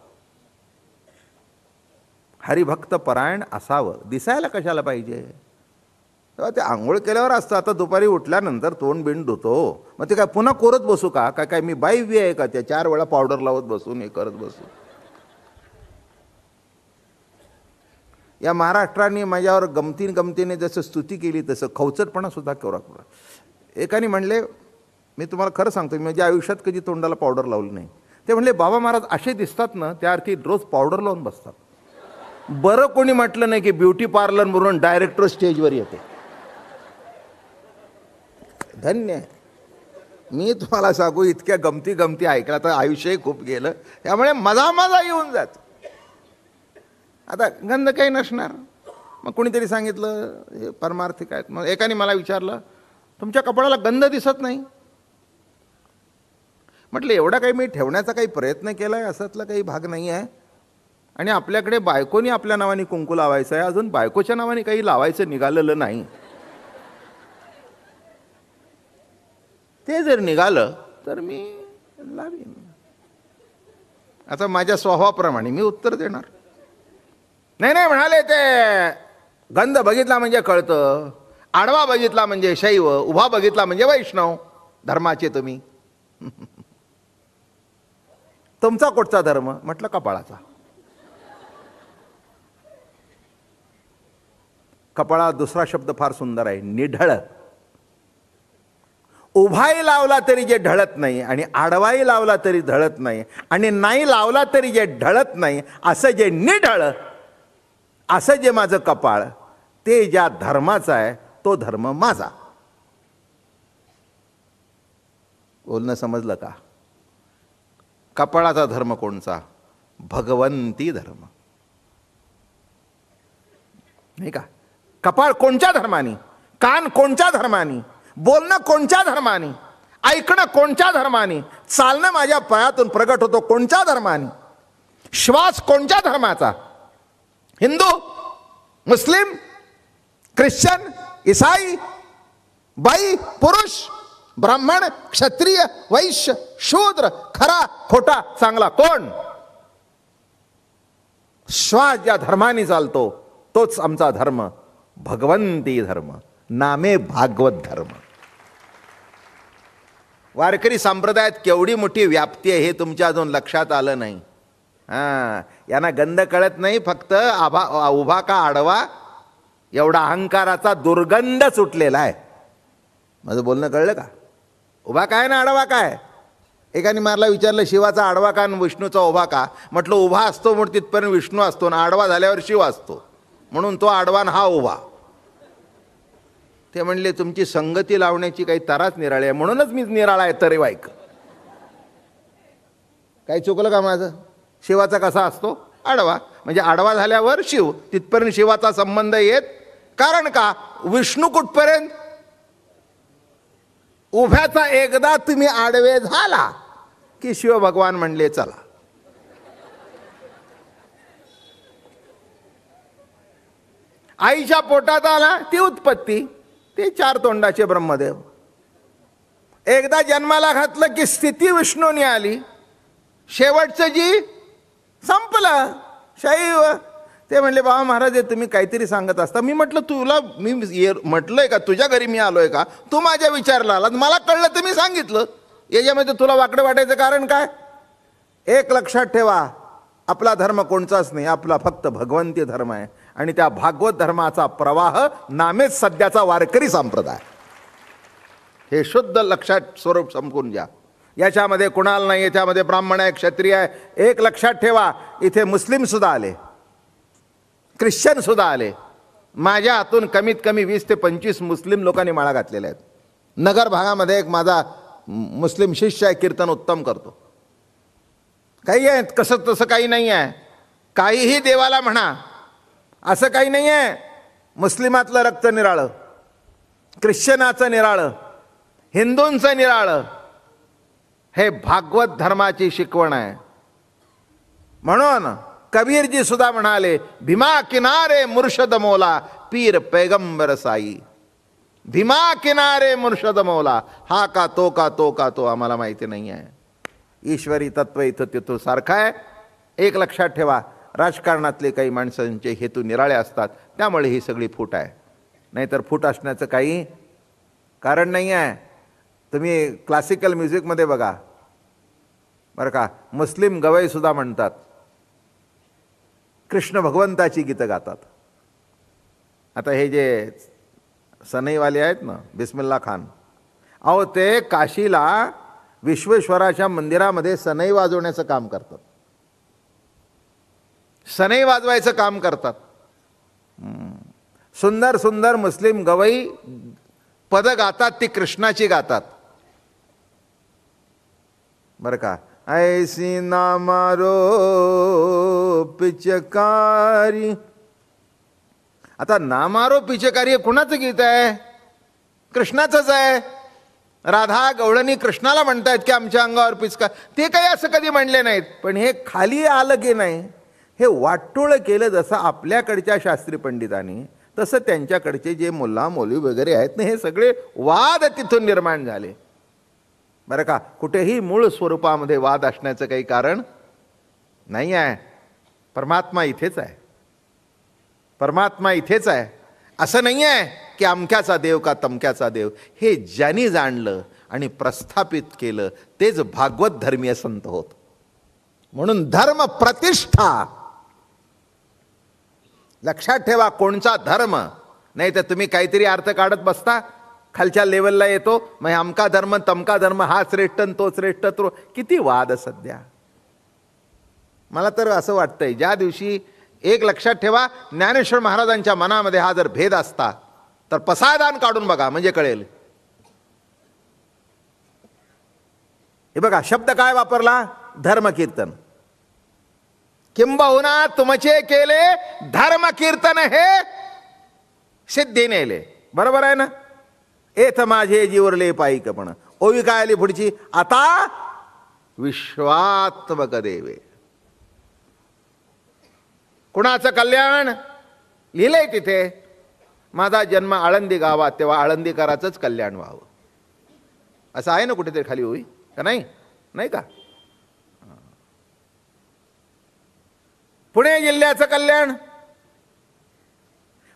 हरिभक्त परायण असावं. दिसायला कशाला पाहिजे? तेव्हा ते आंघोळ केल्यावर असतं. आता दुपारी उठल्यानंतर तोंड बिंड धुतो, मग ते काय पुन्हा कोरत बसू का? काय मी बाईव्य आहे का? त्या 4 वेळा पावडर लावत बसून हे करत बसू. या महाराष्ट्राने माझ्यावर गमतीने जसं स्तुती केली तसं खवचटपणा सुद्धा केला. एकाने म्हणले, मी तुम्हाला खरं सांगतो, मी माझ्या आयुष्यात कधी तोंडाला पावडर लावली नाही. ते म्हणले, बाबा महाराज असे दिसतात ना, त्या अर्थी रोज पावडर लावून बसतात. बरं कोणी म्हटलं नाही की ब्युटी पार्लर म्हणून डायरेक्टर स्टेजवर येते. धन्य. मी तुम्हाला सांगू, इतक्या गमती ऐकला तर आयुष्यही खूप गेलं. त्यामुळे मजा येऊन जात. आता गंध काही नसणार. मग कोणीतरी सांगितलं हे परमार्थिक आहेत. मग एकाने मला विचारलं, तुमच्या कपाळाला गंध दिसत नाही. म्हटलं एवढा काही मी ठेवण्याचा काही प्रयत्न केला आहे असातला काही भाग नाही आहे. आणि आपल्याकडे बायकोनी आपल्या नावाने कुंकू लावायचं आहे, अजून बायकोच्या नावाने काही लावायचं निघालेलं नाही. ते जर निघालं तर मी लावीन. आता माझ्या स्वभावाप्रमाणे मी उत्तर देणार. नाही म्हणाले, ते गंध बघितला म्हणजे कळतं, आडवा बघितला म्हणजे शैव, उभा बघितला म्हणजे वैष्णव धर्माचे तुम्ही. तुमचा कुठचा धर्म? म्हटलं कपाळाचा. कपाळा दुसरा शब्द फार सुंदर आहे, निढळ. उभाही लावला तरी जे ढळत नाही आणि आडवाही लावला तरी ढळत नाही आणि नाही लावला तरी जे ढळत नाही, असं जे निढळ, असं जे माझं कपाळ, ते ज्या धर्माचा आहे तो धर्म माझा. बोलणं समजलं का? कपाळाचा धर्म कोणचा? भगवंती धर्म. नाही का? कपाळ कोणत्या धर्मानी, कान कोणत्या धर्मानी, बोलणं कोणत्या धर्मानी, ऐकणं कोणत्या धर्मानी, चालणं माझ्या पायातून प्रगट होतो कोणत्या धर्मानी, श्वास कोणत्या धर्माचा? हिंदू, मुस्लिम, ख्रिश्चन, ईसाई, बाई, पुरुष, ब्राह्मण, क्षत्रिय, वैश्य, शूद्र, खरा खोटा चांगला कोण? श्वास ज्या धर्माने चालतो तोच आमचा धर्म, भगवंती धर्म, नामे भागवत धर्म. वारकरी संप्रदायात केवढी मोठी व्याप्ती आहे हे तुमच्या अजून लक्षात आलं नाही. यांना गंध कळत नाही, फक्त उभा का आडवा एवढा अहंकाराचा दुर्गंध सुटलेला आहे. माझं बोलणं कळलं का? उभा काय ना आडवा काय? एकाने मला विचारलं, शिवाचा आडवा का आणि विष्णूचा उभा का? म्हटलं उभा असतो म्हणून तिथपर्यंत विष्णू असतो ना, आडवा झाल्यावर शिव असतो, म्हणून तो आडवा हा उभा. ते म्हणले, तुमची संगती लावण्याची काही तराच निराळी आहे, म्हणूनच मी निराळा आहे तरी वाईक. काही चुकलं का माझं? शिवाचा कसा असतो? आडवा. म्हणजे आडवा झाल्यावर शिव, तिथपर्यंत शिवाचा संबंध येत. कारण का? विष्णू कुठपर्यंत? उभ्याचा एकदा तुम्ही आडवे झाला की शिव भगवान म्हणले चला. आईच्या पोटात आला ती उत्पत्ती, ते 4 तोंडाचे ब्रह्मदेव. एकदा जन्माला घातलं की स्थिती विष्णूने आली, शेवटचं जी संपलं शैव. ते म्हणले बाबा महाराज हे तुम्ही काहीतरी सांगत असता. मी म्हटलं तुला मी म्हटलंय का तुझ्या घरी मी आलोय का? तू माझ्या विचारला आला, मला कळलं तर मी सांगितलं. याच्यामध्ये तुला वाकडं वाटायचं कारण काय? एक लक्षात ठेवा, आपला धर्म कोणताच नाही, आपला फक्त भगवंती धर्म आहे. आणि त्या भागवत धर्माचा प्रवाह नामेच सध्याचा वारकरी संप्रदाय. हे शुद्ध लक्षात स्वरूप समजून घ्या. याच्यामध्ये कुणाल नाही, याच्यामध्ये ब्राह्मण आहे, क्षत्रिय आहे. एक लक्षात ठेवा, इथे मुस्लिम सुद्धा आले, ख्रिश्चन सुद्धा आले. माझ्या हातून कमीत कमी 20 ते 25 मुस्लिम लोकांनी माळा घातलेल्या आहेत. नगर भागामध्ये एक माझा मुस्लिम शिष्य आहे, कीर्तन उत्तम करतो. काही आहे कसं तसं काही नाही आहे. काहीही देवाला म्हणा असं काही नाही आहे. मुस्लिमातलं रक्त निराळं, ख्रिश्चनाचं निराळं, हिंदूंचं निराळं. हे भागवत धर्माची शिकवण आहे. म्हणून कबीरजी सुद्धा म्हणाले, भीमा किनारे मुर्शद मौला पीर पैगंबर साई. भीमा किनारे मुर्शद मौला, हा का तो का तो का तो आम्हाला माहिती नाही आहे. ईश्वरी तत्व इथं तिथं सारखं आहे. एक लक्षात ठेवा, राजकारणातले काही माणसांचे हेतू निराळे असतात, त्यामुळे ही सगळी फूट आहे. नाहीतर फूट असण्याचं काही कारण नाही आहे. तुम्ही क्लासिकल म्युझिकमध्ये बघा बरं का, मुस्लिम गवईसुद्धा म्हणतात, कृष्ण भगवंताची गीतं गातात. आता हे जे सनईवाले आहेत ना, बिस्मिल्ला खान, अहो ते काशीला विश्वेश्वराच्या मंदिरामध्ये सनई वाजवण्याचं काम करतात, सनई वाजवायचं काम करतात. सुंदर सुंदर मुस्लिम गवई पद गातात, ती कृष्णाची गातात बरं का. ऐसी ना मारो पिचकारी. आता ना मारो पिचकारी हे कुणाचं गीत आहे? कृष्णाचंच आहे. राधा गवळणी कृष्णाला म्हणतायत की आमच्या अंगावर पिचका. ते काही असं कधी म्हणले नाहीत. पण हे खाली आलं की नाही, हे वाटोळं केलं जसं आपल्याकडच्या शास्त्री पंडितांनी, तसं त्यांच्याकडचे जे मुल्ला मौलवी वगैरे आहेत ना, हे सगळे वाद तिथून निर्माण झाले बरं का. कुठेही मूळ स्वरूपामध्ये वाद असण्याचं काही कारण नाही आहे. परमात्मा इथेच आहे, परमात्मा इथेच आहे. असं नाही आहे की अमक्याचा देव का तमक्याचा देव. हे ज्यांनी जाणलं आणि प्रस्थापित केलं तेच भागवत धर्मीय संत होत. म्हणून धर्म प्रतिष्ठा लक्षात ठेवा. कोणचा धर्म नाही तर तुम्ही काहीतरी अर्थ काढत बसता, खालच्या लेवलला येतो, मग अमका धर्म तमका धर्म, हा श्रेष्ठ तो श्रेष्ठ, तो किती वाद सध्या. मला तर असं वाटतंय, ज्या दिवशी एक लक्षात ठेवा, ज्ञानेश्वर महाराजांच्या मनामध्ये हा जर भेद असता तर पसायदान काढून बघा म्हणजे कळेल. हे बघा शब्द काय वापरला, धर्म कीर्तन. किंबहुना तुमचे केले धर्म कीर्तन हे सिद्धी नेले. बरोबर आहे ना. एथ माझे जीवरले पाईकपण. ओवी काय आली पुढची, आता विश्वात्मक देवे. कुणाचं कल्याण लिहिलंय तिथे, माझा जन्म आळंदी गावात, तेव्हा आळंदीकराचंच कल्याण व्हावं असं आहे ना कुठेतरी खाली होई का नाही? नाही का? पुणे जिल्ह्याचं कल्याण,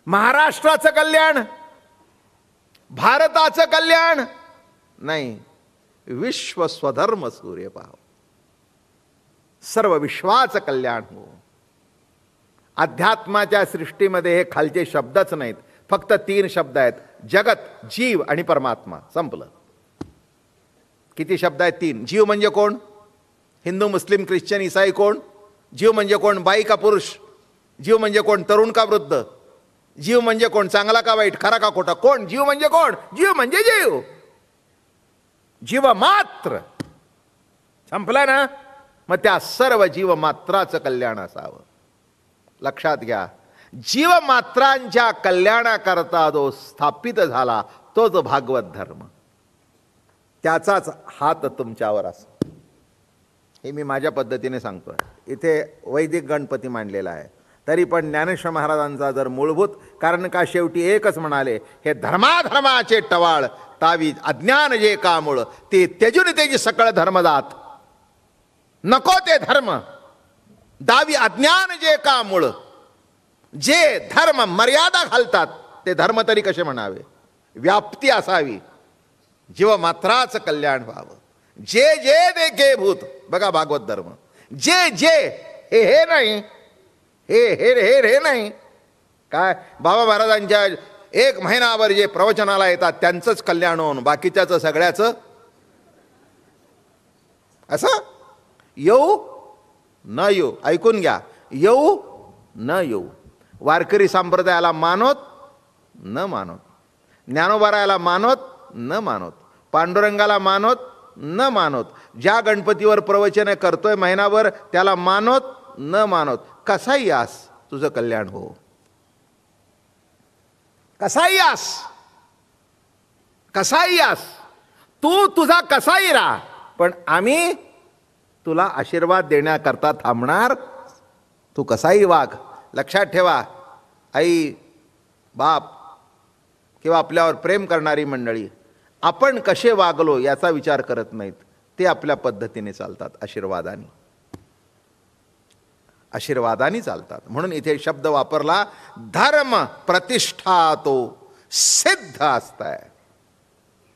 महाराष्ट्राचं कल्याण, भारताचं कल्याण नाही, विश्व स्वधर्म सूर्य पाहाव, सर्व विश्वाचं कल्याण हो. अध्यात्माच्या सृष्टीमध्ये हे खालचे शब्दच नाहीत, फक्त 3 शब्द आहेत, जगत, जीव आणि परमात्मा. संपलं. किती शब्द आहेत? 3. जीव म्हणजे कोण? हिंदू मुस्लिम ख्रिश्चन ईसाई कोण? जीव म्हणजे कोण? बाई का पुरुष? जीव म्हणजे कोण? तरुण का वृद्ध? जीव म्हणजे कोण? चांगला का वाईट, खरा का खोटा? कोण? जीव म्हणजे कोण? जीव म्हणजे जीव, जीव मात्र. संपला ना. मग त्या सर्व जीव मात्राचं कल्याण असावं. लक्षात घ्या, जीवमात्रांच्या कल्याणाकरता जो स्थापित झाला तोच भागवत धर्म, त्याचाच हात तुमच्यावर असतो. हे मी माझ्या पद्धतीने सांगतोय. इथे वैदिक गणपती मांडलेला आहे, तरी पण ज्ञानेश्वर महाराजांचा जर मूलभूत, कारण का शेवटी एकच म्हणाले, हे धर्माधर्माचे टवाळ तावी अज्ञान जे कामुळ, ते त्यजून तेजी सकळ धर्मदात. नको ते धर्म, दावी अज्ञान जे का मूळ, जे धर्म मर्यादा घालतात ते धर्म तरी कसे म्हणावे, व्याप्ती असावी, जीव मात्राच कल्याण व्हावं, जे जे देखे भूत. बघा भागवत धर्म, जे जे हे हे नाही, हे हे हे हे नाही. काय बाबा महाराजांच्या 1 महिनाभर जे प्रवचनाला येतात त्यांचंच कल्याण होऊन बाकीच्याच सगळ्याचं असं येऊ न येऊ. ऐकून घ्या, येऊ न येऊ. वारकरी संप्रदायाला मानोत न मानोत, ज्ञानोबारायाला मानोत न मानोत, पांडुरंगाला मानोत न मानोत, ज्या गणपतीवर प्रवचन करतोय महिनाभर त्याला मानोत न मानोत, कसाही यास तुझं कल्याण हो, कसाही यास, कसाही यास, तू तुझा कसाही राहा, पण आम्ही तुला आशीर्वाद देण्याकरता थांबणार. तू कसाही वाग. लक्षात ठेवा, आई बाप किंवा आपल्यावर प्रेम करणारी मंडळी आपण कसे वागलो याचा विचार करत नाहीत, ते आपल्या पद्धतीने चालतात, आशीर्वादाने, आशीर्वादाने चालतात. म्हणून इथे शब्द वापरला धर्म प्रतिष्ठा, तो सिद्ध असताय.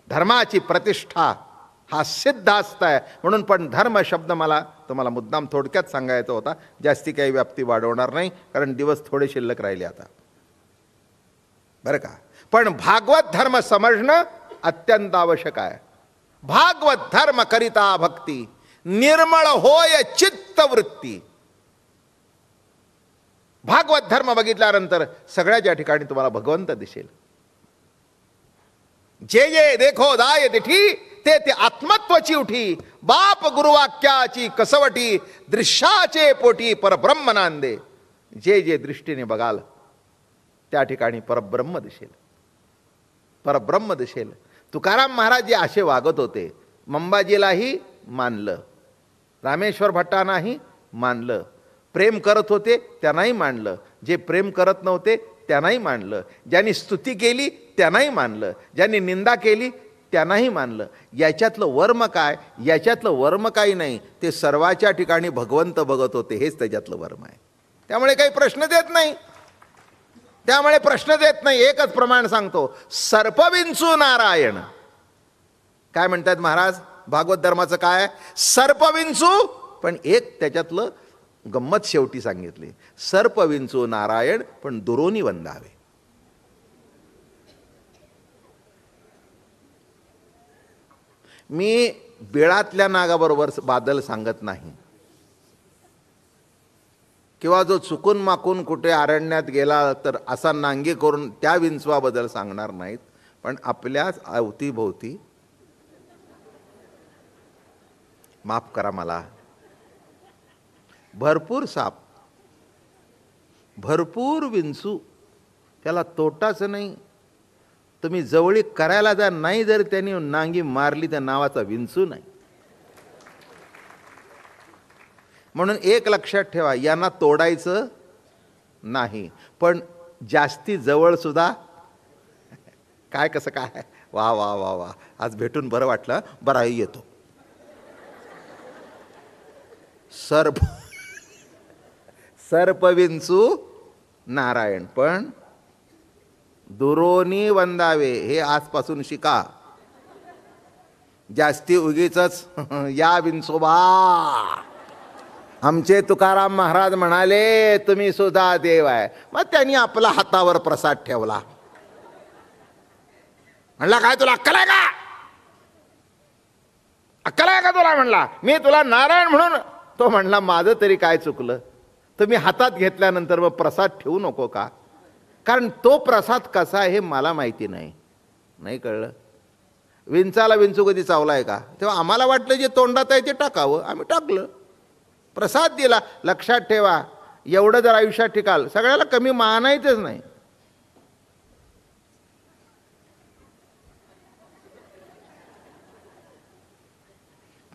धर्माची प्रतिष्ठा हा सिद्ध असताय. म्हणून पण धर्म शब्द मला तुम्हाला मुद्दाम थोडक्यात सांगायचा होता, जास्ती काही व्याप्ती वाढवणार नाही कारण दिवस थोडे शिल्लक राहिले आता, बरं का. पण भागवत धर्म समजणं अत्यंत आवश्यक आहे. भागवत धर्म करिता भक्ती, निर्मळ होय चित्तवृत्ती. भागवत धर्म बघितल्यानंतर सगळ्याच्या ठिकाणी तुम्हाला भगवंत दिसेल. जे जे देखो दाय दिठी, ते ते आत्मत्वची उठी, बाप गुरुवाक्याची कसवटी, दृश्याचे पोटी परब्रह्म नांदे. जे जे दृष्टीने बघाल त्या ठिकाणी परब्रह्म दिसेल, परब्रह्म दिसेल. तुकाराम महाराज जे असे वागत होते, मंबाजीलाही मानलं, रामेश्वर भट्टांनाही मानलं, प्रेम करत होते त्यांनाही मानलं, जे प्रेम करत नव्हते त्यांनाही मानलं, ज्यांनी स्तुती केली त्यांनाही मानलं, ज्यांनी निंदा केली त्यांनाही मानलं. याच्यातलं वर्म काय, याच्यातलं वर्म काही नाही, ते सर्वाच्या ठिकाणी भगवंत बघत होते, हेच त्याच्यातलं वर्म आहे. त्यामुळे काही प्रश्न देत नाही, त्यामुळे प्रश्न देत नाही. एकच प्रमाण सांगतो, सर्पविंचू नारायण. काय म्हणतात महाराज भागवत धर्माचं काय, सर्पविंचू. पण एक त्याच्यातलं गंमत शेवटी सांगितली, सर्पविंचू नारायण पण दुरोनी वंदावे. मी बिळातल्या नागाबरोबर बादल सांगत नाही, किंवा जो चुकून माकून कुठे अरण्यात गेला तर असा नांगी करून त्या विंचवाबद्दल सांगणार नाहीत. पण आपल्याच अवतीभोवती, माफ करा मला, भरपूर साप, भरपूर विंचू, त्याला तोटाच नाही. तुम्ही जवळी करायला जर नाही, जर त्यांनी नांगी मारली तर नावाचा विंचू नाही. म्हणून एक लक्षात ठेवा, यांना तोडायचं नाही, पण जास्ती जवळ सुद्धा काय कसं काय. वा वा वा वा, आज भेटून बरं वाटलं, बराही येतो. सर्प, सर्पविंचू नारायण पण दुरोनी वंदावे, हे आजपासून शिका. जास्ती उगीचच या विंचोबा. आमचे तुकाराम महाराज म्हणाले तुम्ही सुद्धा देव आहे. मग त्यांनी आपला हातावर प्रसाद ठेवला, म्हणला काय तुला अक्कल आहे का, अक्कल आहे का तुला, म्हणला मी तुला नारायण म्हणून. तो म्हणला माझं तरी काय चुकलं, तुम्ही हातात घेतल्यानंतर मग प्रसाद ठेवू नको का, कारण तो प्रसाद कसा आहे हे मला माहिती नाही. नाही कळलं. विंचाला विंचू कधी चावलाय का, तेव्हा आम्हाला वाटलं जे तोंडात आहे ते टाकावं, आम्ही टाकलं, प्रसाद दिला. लक्षात ठेवा, एवढं जर आयुष्यात टिकाल, सगळ्याला कमी मानायचंच नाही.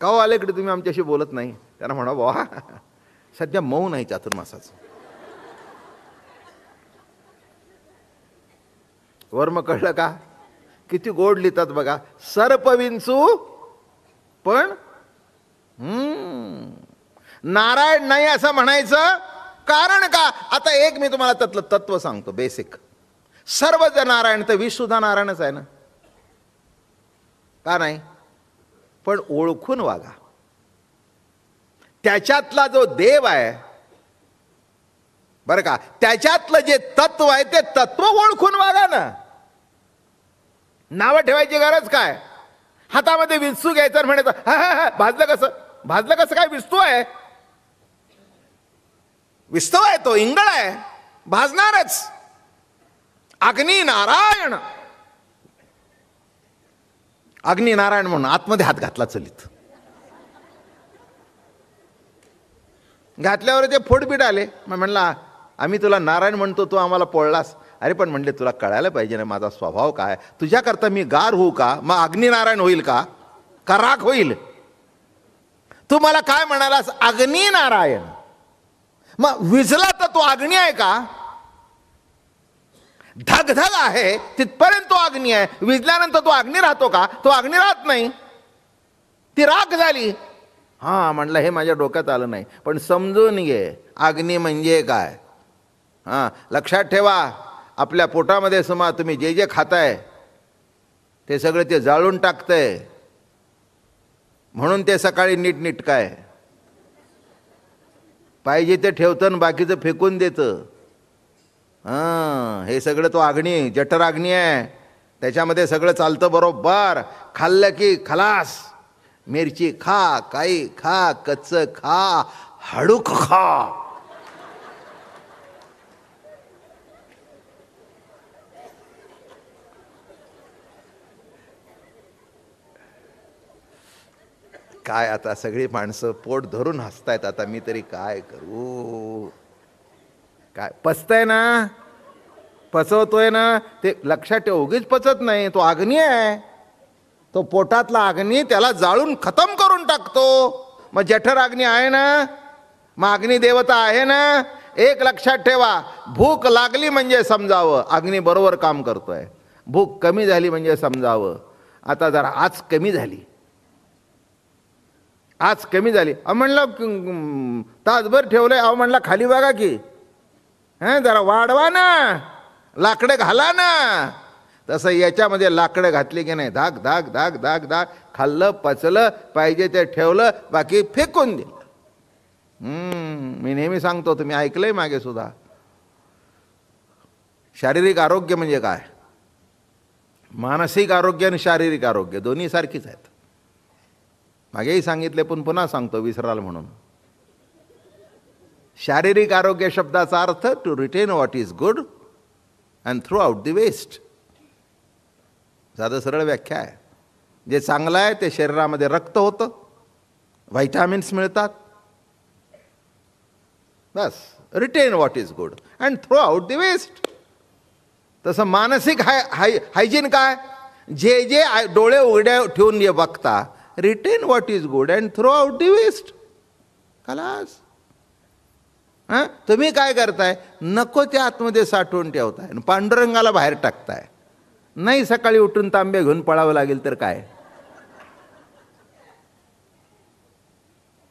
का हो आले इकडे तुम्ही आमच्याशी बोलत नाही, त्यांना म्हणा बाबा सध्या मौन आहे चातुर्मासाचं. वर्म कळलं का, किती गोड लिहितात बघा. सर्पविंचू पण नारायण नाही असं म्हणायचं कारण का? आता एक मी तुम्हाला त्यातलं तत्व सांगतो बेसिक. सर्व जर नारायण तर विष सुद्धा नारायणच आहे ना, का नाही? पण ओळखून वागा. त्याच्यातला जो देव आहे बरं का, त्याच्यातलं जे तत्व आहे ते तत्व ओळखून वागा ना. नावं ठेवायची गरज काय? हातामध्ये विस्तू घ्यायचं आणि म्हणायचं हा भाजलं कसं? भाजलं कसं काय? विस्तू आहे, विस्तव आहे, तो इंगळ आहे, भाजणारच. अग्नी नारायण, अग्नी नारायण म्हणून आतमध्ये हात घातला चलित. घातल्यावर ते फोडबीड आले. मग म्हणला आम्ही तुला नारायण म्हणतो, तू आम्हाला पोळलास. अरे पण म्हणले तुला कळायला पाहिजे ना माझा स्वभाव काय. तुझ्याकरता मी गार होऊ का? मग अग्निनारायण होईल का राख होईल? तू मला काय म्हणालास? अग्नी नारायण. मग विजला तर तो अग्नी आहे का? धगधग आहे तिथपर्यंत तो अग्नी आहे. विजल्यानंतर तो अग्नी राहतो का? तो अग्नी राहत नाही, ती राख झाली. हा म्हटलं हे माझ्या डोक्यात आलं नाही, पण समजून घे अग्नी म्हणजे काय. हा लक्षात ठेवा, आपल्या पोटामध्ये सुमा तुम्ही जे जे खाताय ते सगळं ते जाळून टाकतंय, म्हणून ते सकाळी नीटनीटकाय. पाहिजे ते ठेवतं आणि बाकीचं फेकून देतं. हे सगळं तो अग्नी, जठर अग्नी आहे, त्याच्यामध्ये सगळं चालतं बरोबर. खाल्लं की खलास. मिरची खा, काही खा, कच्चं खा, हाडूक खा. काय आता सगळी माणसं पोट धरून हसतायत. आता मी तरी काय करू? काय पचतंय ना, पचवतोय ना, ते लक्षात ठेव. उगीच पचत नाही, तो अग्नी आहे. तो पोटातला अग्नी त्याला जाळून खतम करून टाकतो. मग जठर अग्नी आहे ना, मग अग्नी देवता आहे ना. एक लक्षात ठेवा, भूक लागली म्हणजे समजावं अग्नी बरोबर काम करतोय. भूक कमी झाली म्हणजे समजावं आता जरा आज कमी झाली, आज कमी झाली. म्हणलं तासभर ठेवलंय. म्हणला खाली बघा की, जरा वाढवा ना, लाकडं घाला ना. तसं याच्यामध्ये लाकडं घातली की नाही, धाक धाक धाक धाक धाक खाल्लं, पचलं, पाहिजे ते ठेवलं, बाकी फेकून दिलं. मी नेहमी सांगतो, तुम्ही ऐकलंय मागे सुद्धा, शारीरिक आरोग्य म्हणजे काय? मानसिक आरोग्य आणि शारीरिक आरोग्य दोन्ही सारखीच आहेत. मागेही सांगितले पण पुन्हा सांगतो विसराल म्हणून. शारीरिक आरोग्य शब्दाचा अर्थ to retain what is good and through out the waste. साधं सरळ व्याख्या आहे. जे चांगलं आहे ते शरीरामध्ये रक्त होतं, व्हायटामिन्स मिळतात, बस. Retain what is good and through out the waste. तसं मानसिक हायजीन काय? जे जे डोळे उघड्या ठेवून जे बघता, retain what is good and throw out the waste. खलास. तुम्ही काय करताय? नको ते आतमध्ये साठवून ठेवताय, पांडुरंगाला बाहेर टाकताय. नाही सकाळी उठून तांबे घेऊन पळावं लागेल तर काय?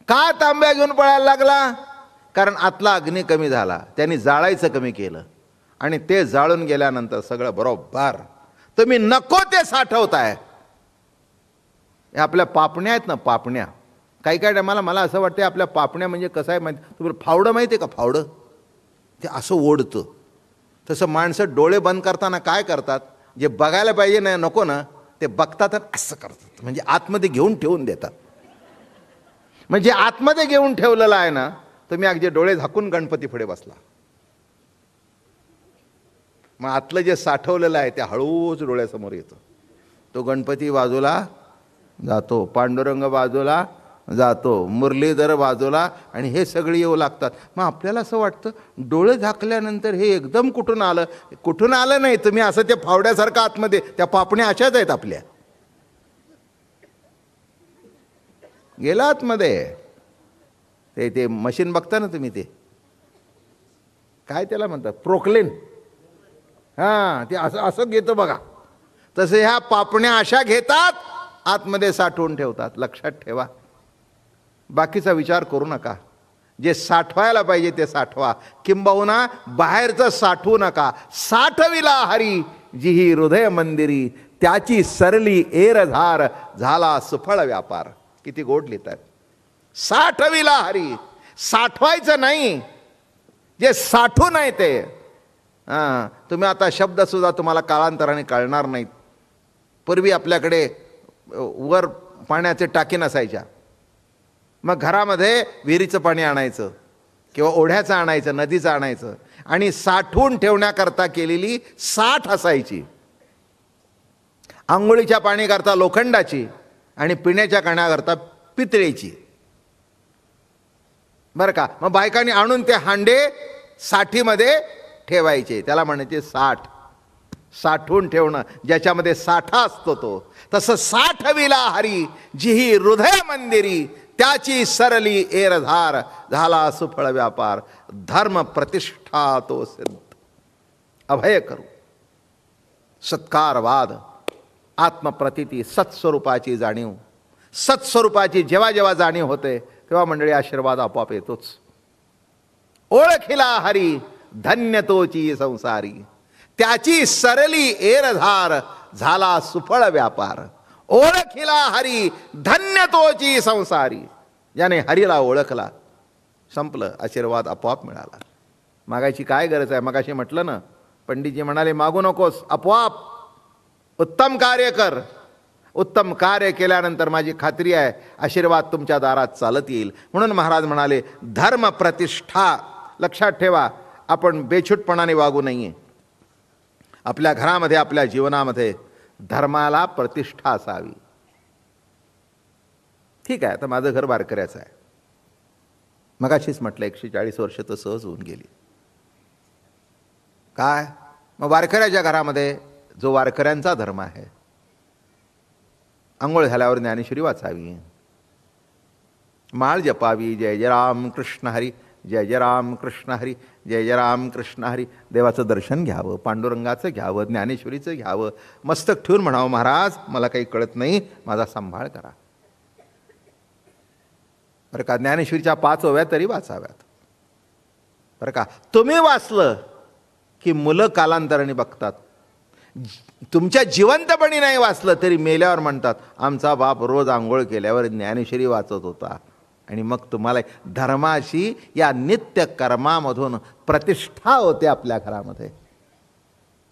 का तांब्या घेऊन पळायला लागला? कारण आतला अग्नी कमी झाला, त्यांनी जाळायचं कमी केलं, आणि ते जाळून गेल्यानंतर सगळं बरोबर. तुम्ही नको ते साठवताय. आपल्या पापण्या आहेत ना, पापण्या. काही काही टायमाला मला असं वाटतं आपल्या पापण्या म्हणजे कसं आहे माहिती? तुम्हाला फावडं माहिती आहे का? फावडं ते असं ओढतं. तसं माणसं डोळे बंद करताना काय करतात? जे बघायला पाहिजे ना, नको ना, ते बघतात असं करतात, म्हणजे आतमध्ये घेऊन ठेवून देतात. म्हणजे आतमध्ये घेऊन ठेवलेलं आहे ना, तुम्ही अगदी डोळे झाकून गणपती पुढे बसला, मग आतलं जे साठवलेलं आहे ते हळूच डोळ्यासमोर येतं. तो गणपती बाजूला जातो, पांडुरंग बाजूला जातो, मुरलीधर बाजूला, आणि हे सगळे येऊ लागतात. मग आपल्याला असं वाटतं डोळे झाकल्यानंतर हे एकदम कुठून आलं? कुठून आलं नाही, तुम्ही असं ते फावड्यासारखं आतमध्ये, त्या पापण्या अशाच आहेत आपल्या. गेला आतमध्ये. ते मशीन बघता ना तुम्ही, ते काय त्याला म्हणतात, प्रोक्लेन. हां, ते असं असं घेतं बघा. तसे ह्या पापण्या अशा घेतात, आतमध्ये साठवून ठेवतात. लक्षात ठेवा, बाकीचा विचार करू नका. जे साठवायला पाहिजे ते साठवा, किंबहुना बाहेरचं साठवू नका. साठविला हरी जिही हृदय मंदिरी, त्याची सरली एरधार, झाला सुफळ व्यापार. किती गोड लिहितात. साठविला हरी, साठवायचं नाही, जे साठू नाही ते. तुम्ही आता शब्द सुद्धा तुम्हाला कालांतराने कळणार नाहीत. पूर्वी आपल्याकडे वर पाण्याचे टाकी नसायच्या, मग घरामध्ये विहिरीचं पाणी आणायचं किंवा ओढ्याचं आणायचं, नदीचं आणायचं, आणि साठवून ठेवण्याकरता केलेली साठ असायची. आंघोळीच्या पाणीकरता लोखंडाची आणि पिण्याच्या पाण्याकरता पितळेची, बरं का. मग बायकांनी आणून ते हांडे साठीमध्ये ठेवायचे, त्याला म्हणायचे साठ. साठवून ठेवणं, ज्याच्यामध्ये साठा असतो तो. तसं साठविला हरी जिही हृदय मंदिरी, त्याची सरली एरधार, झाला सुफळ व्यापार. धर्म प्रतिष्ठा तो सिद्ध, अभय करू. सत्कारवाद, आत्मप्रतीती, सत्स्वरूपाची जाणीव. सत्स्वरूपाची जेव्हा जेव्हा जाणीव होते तेव्हा मंडळी आशीर्वाद आपोआप येतोच. ओळखिला हरी धन्य तोची संसारी, त्याची सरली एरधार, झाला सुफळ व्यापार. ओळखिला हरी धन्य तोची संसारी, ज्याने हरीला ओळखला, संपलं, आशीर्वाद आपोआप मिळाला. मागायची काय गरज आहे? मगाशी म्हटलं ना, पंडितजी म्हणाले मागू नकोस, आपोआप उत्तम कार्य कर. उत्तम कार्य केल्यानंतर माझी खात्री आहे आशीर्वाद तुमच्या दारात चालत येईल. म्हणून महाराज म्हणाले धर्म प्रतिष्ठा. लक्षात ठेवा, आपण बेछूटपणाने वागू नये. आपल्या घरामध्ये, आपल्या जीवनामध्ये धर्माला प्रतिष्ठा असावी. ठीक आहे, आता माझं घर वारकऱ्याचं आहे. मगाशीच म्हटलं 140 वर्ष तर सहज होऊन गेली. काय मग वारकऱ्याच्या घरामध्ये जो वारकऱ्यांचा धर्म आहे, आंघोळ झाल्यावर ज्ञानेश्वरी वाचावी, माळ जपावी, जय जय राम कृष्ण हरी, जय जय राम कृष्ण हरी, जय जय राम कृष्ण हरी. देवाचं दर्शन घ्यावं, पांडुरंगाचं घ्यावं, ज्ञानेश्वरीचं घ्यावं. मस्तक ठेवून म्हणावं महाराज मला काही कळत नाही, माझा सांभाळ करा. बरं का. ज्ञानेश्वरीच्या 5 ओव्या तरी वाचाव्यात. बरं का. तुम्ही वाचलं की मुलं कालांतराने बघतात. तुमच्या जिवंतपणी नाही वाचलं तरी मेल्यावर म्हणतात आमचा बाप रोज आंघोळ केल्यावर ज्ञानेश्वरी वाचत होता. आणि मग तुम्हाला धर्माची या नित्य कर्मामधून प्रतिष्ठा होते आपल्या घरामध्ये.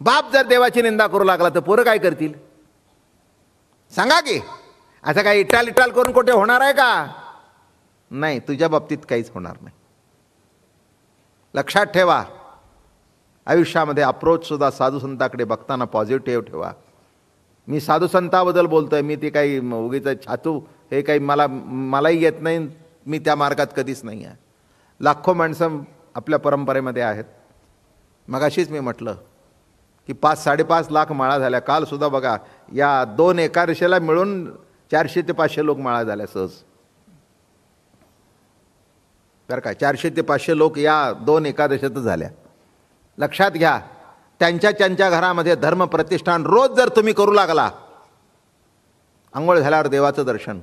बाप जर देवाची निंदा करू लागला तर पोरं काय करतील सांगा की? असं काय इटाल इटाल करून कुठे होणार आहे का? नाही, तुझ्या बाबतीत काहीच होणार नाही. लक्षात ठेवा, आयुष्यामध्ये अप्रोच सुद्धा साधुसंताकडे बघताना पॉझिटिव्ह ठेवा. मी साधुसंताबद्दल बोलतोय, मी ते काही उगीच छातू हे काही मलाही येत नाही, मी त्या मार्गात कधीच नाही आहे. लाखो माणसं आपल्या परंपरेमध्ये आहेत. मगाशीच मी म्हटलं की 5-5.5 लाख माळा झाल्या. कालसुद्धा बघा, या 2 एकादशीला मिळून 400 ते 500 लोक माळा झाल्या सहज. बरं का, 400 ते 500 लोक या 2 एकादशीतच झाल्या. लक्षात घ्या, त्यांच्या घरामध्ये धर्म प्रतिष्ठान रोज जर तुम्ही करू लागला, आंघोळ झाल्यावर देवाचं दर्शन,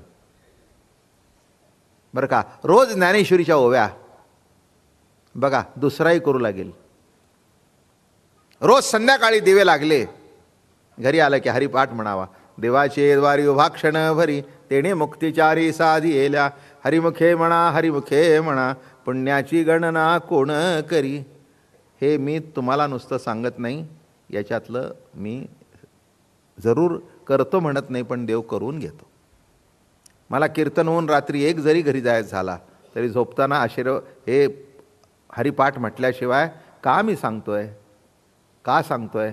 बरं का, रोज ज्ञानेश्वरीच्या ओव्या, बघा दुसराही करू लागेल. रोज संध्याकाळी दिवे लागले, घरी आलं की हरिपाठ म्हणावा. देवाचे द्वारी उभाक्षण भरी, तेणे मुक्तिचारी साधी येल्या. हरिमुखे म्हणा, हरिमुखे म्हणा, पुण्याची गणना कोण करी. हे मी तुम्हाला नुसतं सांगत नाही, याच्यातलं मी जरूर करतो म्हणत नाही, पण देव करून घेतो. मला कीर्तन होऊन रात्री 1 जरी घरी जायचं झाला तरी झोपताना हे हरिपाठ म्हटल्याशिवाय का मी सांगतोय, का सांगतोय?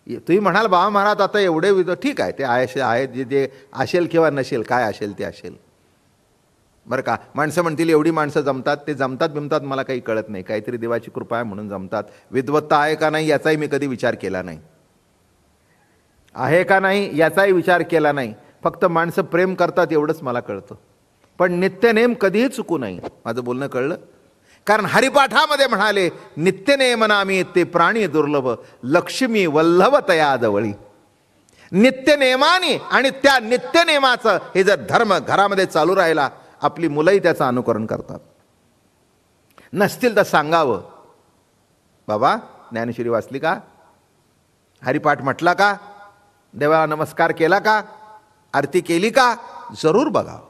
तुम्ही म्हणाल बाबा महाराज आता एवढे विधो, ठीक आहे, ते आहे जे असेल किंवा नसेल, काय असेल ते असेल. बरं का, माणसं म्हणतील एवढी माणसं जमतात, ते जमतात मला काही कळत नाही, काहीतरी देवाची कृपा आहे म्हणून जमतात. विद्वत्ता आहे का नाही याचाही मी कधी विचार केला नाही, आहे का नाही याचाही विचार केला नाही. फक्त माणसं प्रेम करतात एवढंच मला कळतं. पण नित्यनेम कधीही चुकू नये. माझं बोलणं कळलं? कारण हरिपाठामध्ये म्हणाले नित्यनेम नामी ते प्राणी दुर्लभ, लक्ष्मी वल्लभ तया जवळी. नित्यनेमाने आणि त्या नित्यनेमाचं हे जर धर्म घरामध्ये चालू राहिला, आपली मुलंही त्याचं अनुकरण करतात. नसतील तर सांगावं, बाबा ज्ञानेश्वरी वाचली का, हरिपाठ म्हटला का, देवाला नमस्कार केला का, आरती केली का, जरूर बघावं.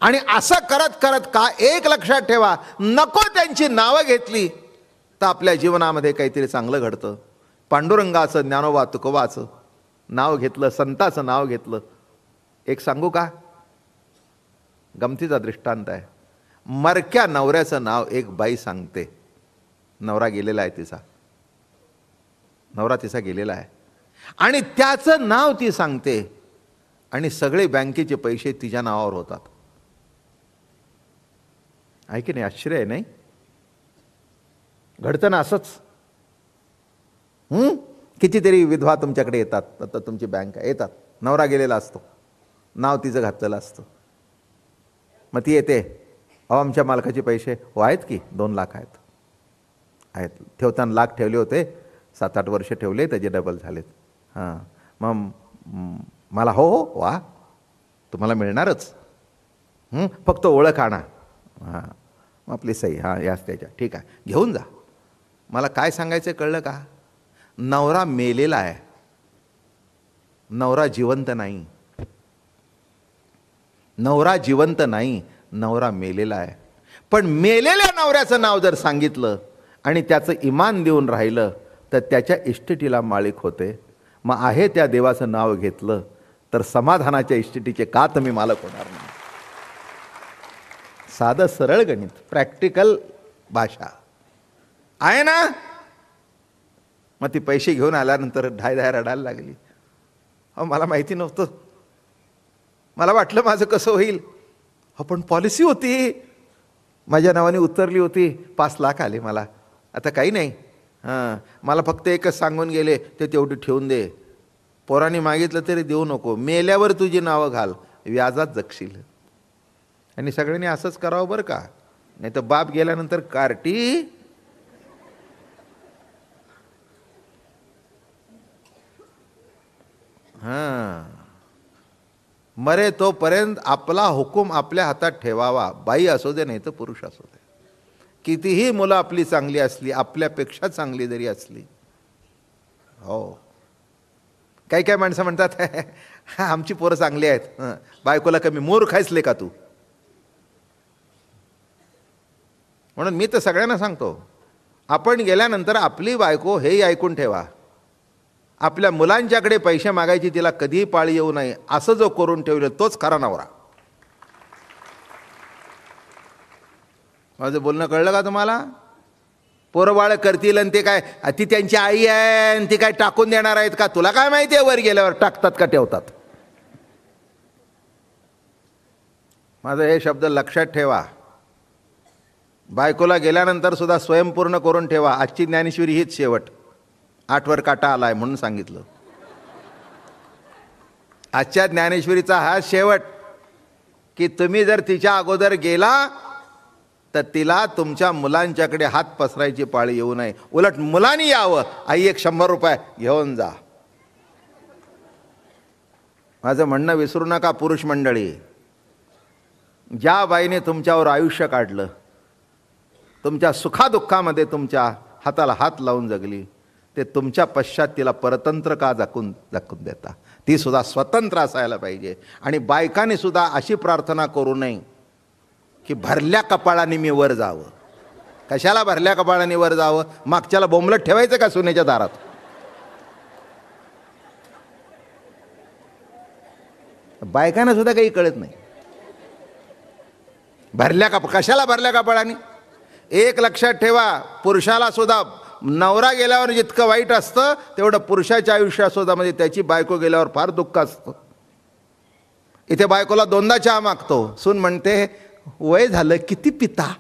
आणि असं करत करत का, एक लक्षात ठेवा, नको त्यांची नावं घेतली तर आपल्या जीवनामध्ये काहीतरी चांगलं घडतं. पांडुरंगाचं, ज्ञानोबा तुकोबाचं नाव घेतलं, संताचं नाव घेतलं. एक सांगू का, गमतीचा दृष्टांत आहे. मरक्या नवऱ्याचं नाव एक बाई सांगते. नवरा गेलेला आहे तिचा, नवरा तिचा गेलेला आहे, आणि त्याचं नाव ती सांगते, आणि सगळे बँकेचे पैसे तिच्या नावावर होतात. आहे की नाही? आश्चर्य आहे नाही? घडतं ना असंच. कितीतरी विधवा तुमच्याकडे येतात, आता तुमची बँक आहे, येतात, नवरा गेलेला असतो, नाव तिचं घातलेलं असतं. मग ती येते, अहो आमच्या मालकाचे पैसे, हो आहेत की 2 लाख आहेत. ठेवताना लाख ठेवले होते, 7-8 वर्ष ठेवले, त्याचे डबल झालेत. हां, मग मला, हो हो वा, तुम्हाला मिळणारच, फक्त ओळख आणा. हां, मग आपली सही, हां याच त्याच्या, ठीक आहे, घेऊन जा. मला काय सांगायचं कळलं का? नवरा मेलेला आहे, नवरा जिवंत नाही. नवरा जिवंत नाही, नवरा मेलेला आहे. पण मेलेल्या नवऱ्याचं नाव जर सांगितलं आणि त्याचं इमान देऊन राहिलं तर त्याच्या इष्टिटीला माळीक होते. मग आहे त्या देवाचं नाव घेतलं तर समाधानाच्या इष्टिटीचे का तुम्ही मालक होणार नाही? साधं सरळ गणित, प्रॅक्टिकल भाषा आहे ना. मग ती पैसे घेऊन आल्यानंतर ढाय रडायला लागली. अहो मला माहिती नव्हतं, मला वाटलं माझं कसं होईल. पण पॉलिसी होती, माझ्या नावाने उतरली होती, 5 लाख आले मला. आता काही नाही, हां मला फक्त एकच सांगून गेले, ते तेवढे ठेवून दे, पोरांनी मागितलं तरी देऊ नको, मेल्यावर तुझी नावं घाल, व्याजात जगशील. आणि सगळ्यांनी असंच करावं बरं का, नाही तर बाप गेल्यानंतर कार्टी. हां, मरे तोपर्यंत आपला हुकूम आपल्या हातात ठेवावा, बाई असू दे नाही तर पुरुष असू दे. कितीही मुलं आपली चांगली असली, आपल्यापेक्षा चांगली जरी असली, हो काही काही माणसं म्हणतात आमची पोरं चांगली आहेत, बायकोला कमी, मूर्ख आहेसले का तू. म्हणून मी तर सगळ्यांना सांगतो, आपण गेल्यानंतर आपली बायको हेही ऐकून ठेवा, आपल्या मुलांच्याकडे पैसे मागायची तिला कधीही पाळी येऊ नये, असं जो करून ठेवलं तोच खरा नवरा. माझं बोलणं कळलं का तुम्हाला? पोरं बाळ करतील आणि ते काय, ती त्यांची आई आहे आणि ती काय टाकून देणार आहेत का? तुला काय माहिती आहे वर गेल्यावर टाकतात का ठेवतात? माझं हे शब्द लक्षात ठेवा. बायकोला गेल्यानंतर सुद्धा स्वयंपूर्ण करून ठेवा. आजची ज्ञानेश्वरी हीच शेवट. 8 वर काटा आलाय म्हणून सांगितलं. आजच्या ज्ञानेश्वरीचा हा शेवट, की तुम्ही जर तिच्या अगोदर गेला तर तिला तुमच्या मुलांच्याकडे हात पसरायची पाळी येऊ नये. उलट मुलांनी यावं, आई 100 रुपये घेऊन जा. माझं म्हणणं विसरू नका पुरुष मंडळी. ज्या बाईने तुमच्यावर आयुष्य काढलं, तुमच्या सुखादुःखामध्ये तुमच्या हाताला हात लावून जगली, ते तुमच्या पश्चात तिला परतंत्र का झाकून देता? ती सुद्धा स्वतंत्र असायला पाहिजे. आणि बायकाने सुद्धा अशी प्रार्थना करू नये की भरल्या कपाळाने मी वर जावं. कशाला भरल्या कपाळाने वर जावं? मागच्याला बोंबलत ठेवायचं का सुनेच्या दारात? बायकांना सुद्धा काही कळत नाही. कशाला भरल्या कपाळाने? एक लक्षात ठेवा, पुरुषाला सुद्धा नवरा गेल्यावर जितकं वाईट असतं तेवढं पुरुषाच्या आयुष्यात सुद्धा, म्हणजे त्याची बायको गेल्यावर फार दुःख असतं. इथे बायकोला 2दा चहा मागतो, सून म्हणते वय झालं किती पिता.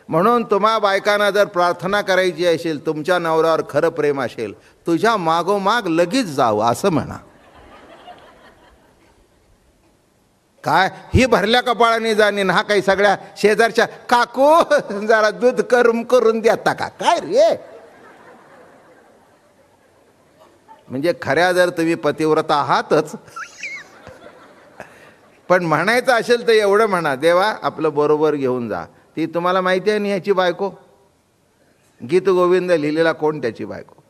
म्हणून तुम्हा बायकांना जर प्रार्थना करायची असेल, तुमच्या नवऱ्यावर खरं प्रेम असेल, तुझ्या मागोमाग लगेच जावं असं म्हणा. काय ही भरल्या कपाळाने जाणीन, हा काही सगळ्या शेजारच्या काकू जरा दूध करून देता का काय रे? म्हणजे खऱ्या जर तुम्ही पतिव्रता आहातच पण म्हणायचं असेल तर एवढं म्हणा, देवा आपलं बरोबर घेऊन जा. ती तुम्हाला माहिती आहे ना ह्याची बायको, गीत गोविंद लिहिलेला कोण त्याची बायको,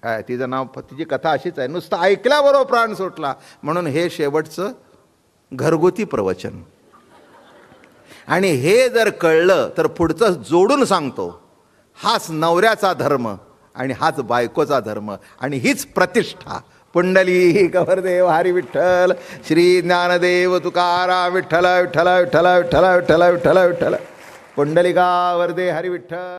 काय तिचं नाव, तिची कथा अशीच आहे, नुसतं ऐकल्याबरोबर प्राण सुटला. म्हणून हे शेवटचं घरगुती प्रवचन. आणि हे जर कळलं तर पुढचं जोडून सांगतो, हाच नवऱ्याचा धर्म आणि हाच बायकोचा धर्म आणि हीच प्रतिष्ठा. पुंडलिक वरदेव हरी विठ्ठल, श्री ज्ञानदेव तुकाराम विठ्ठल विठ्ठल विठ्ठल विठ्ठल विठ्ठल विठ्ठल विठ्ठल, पुंडलिका वरदे हरी विठ्ठल.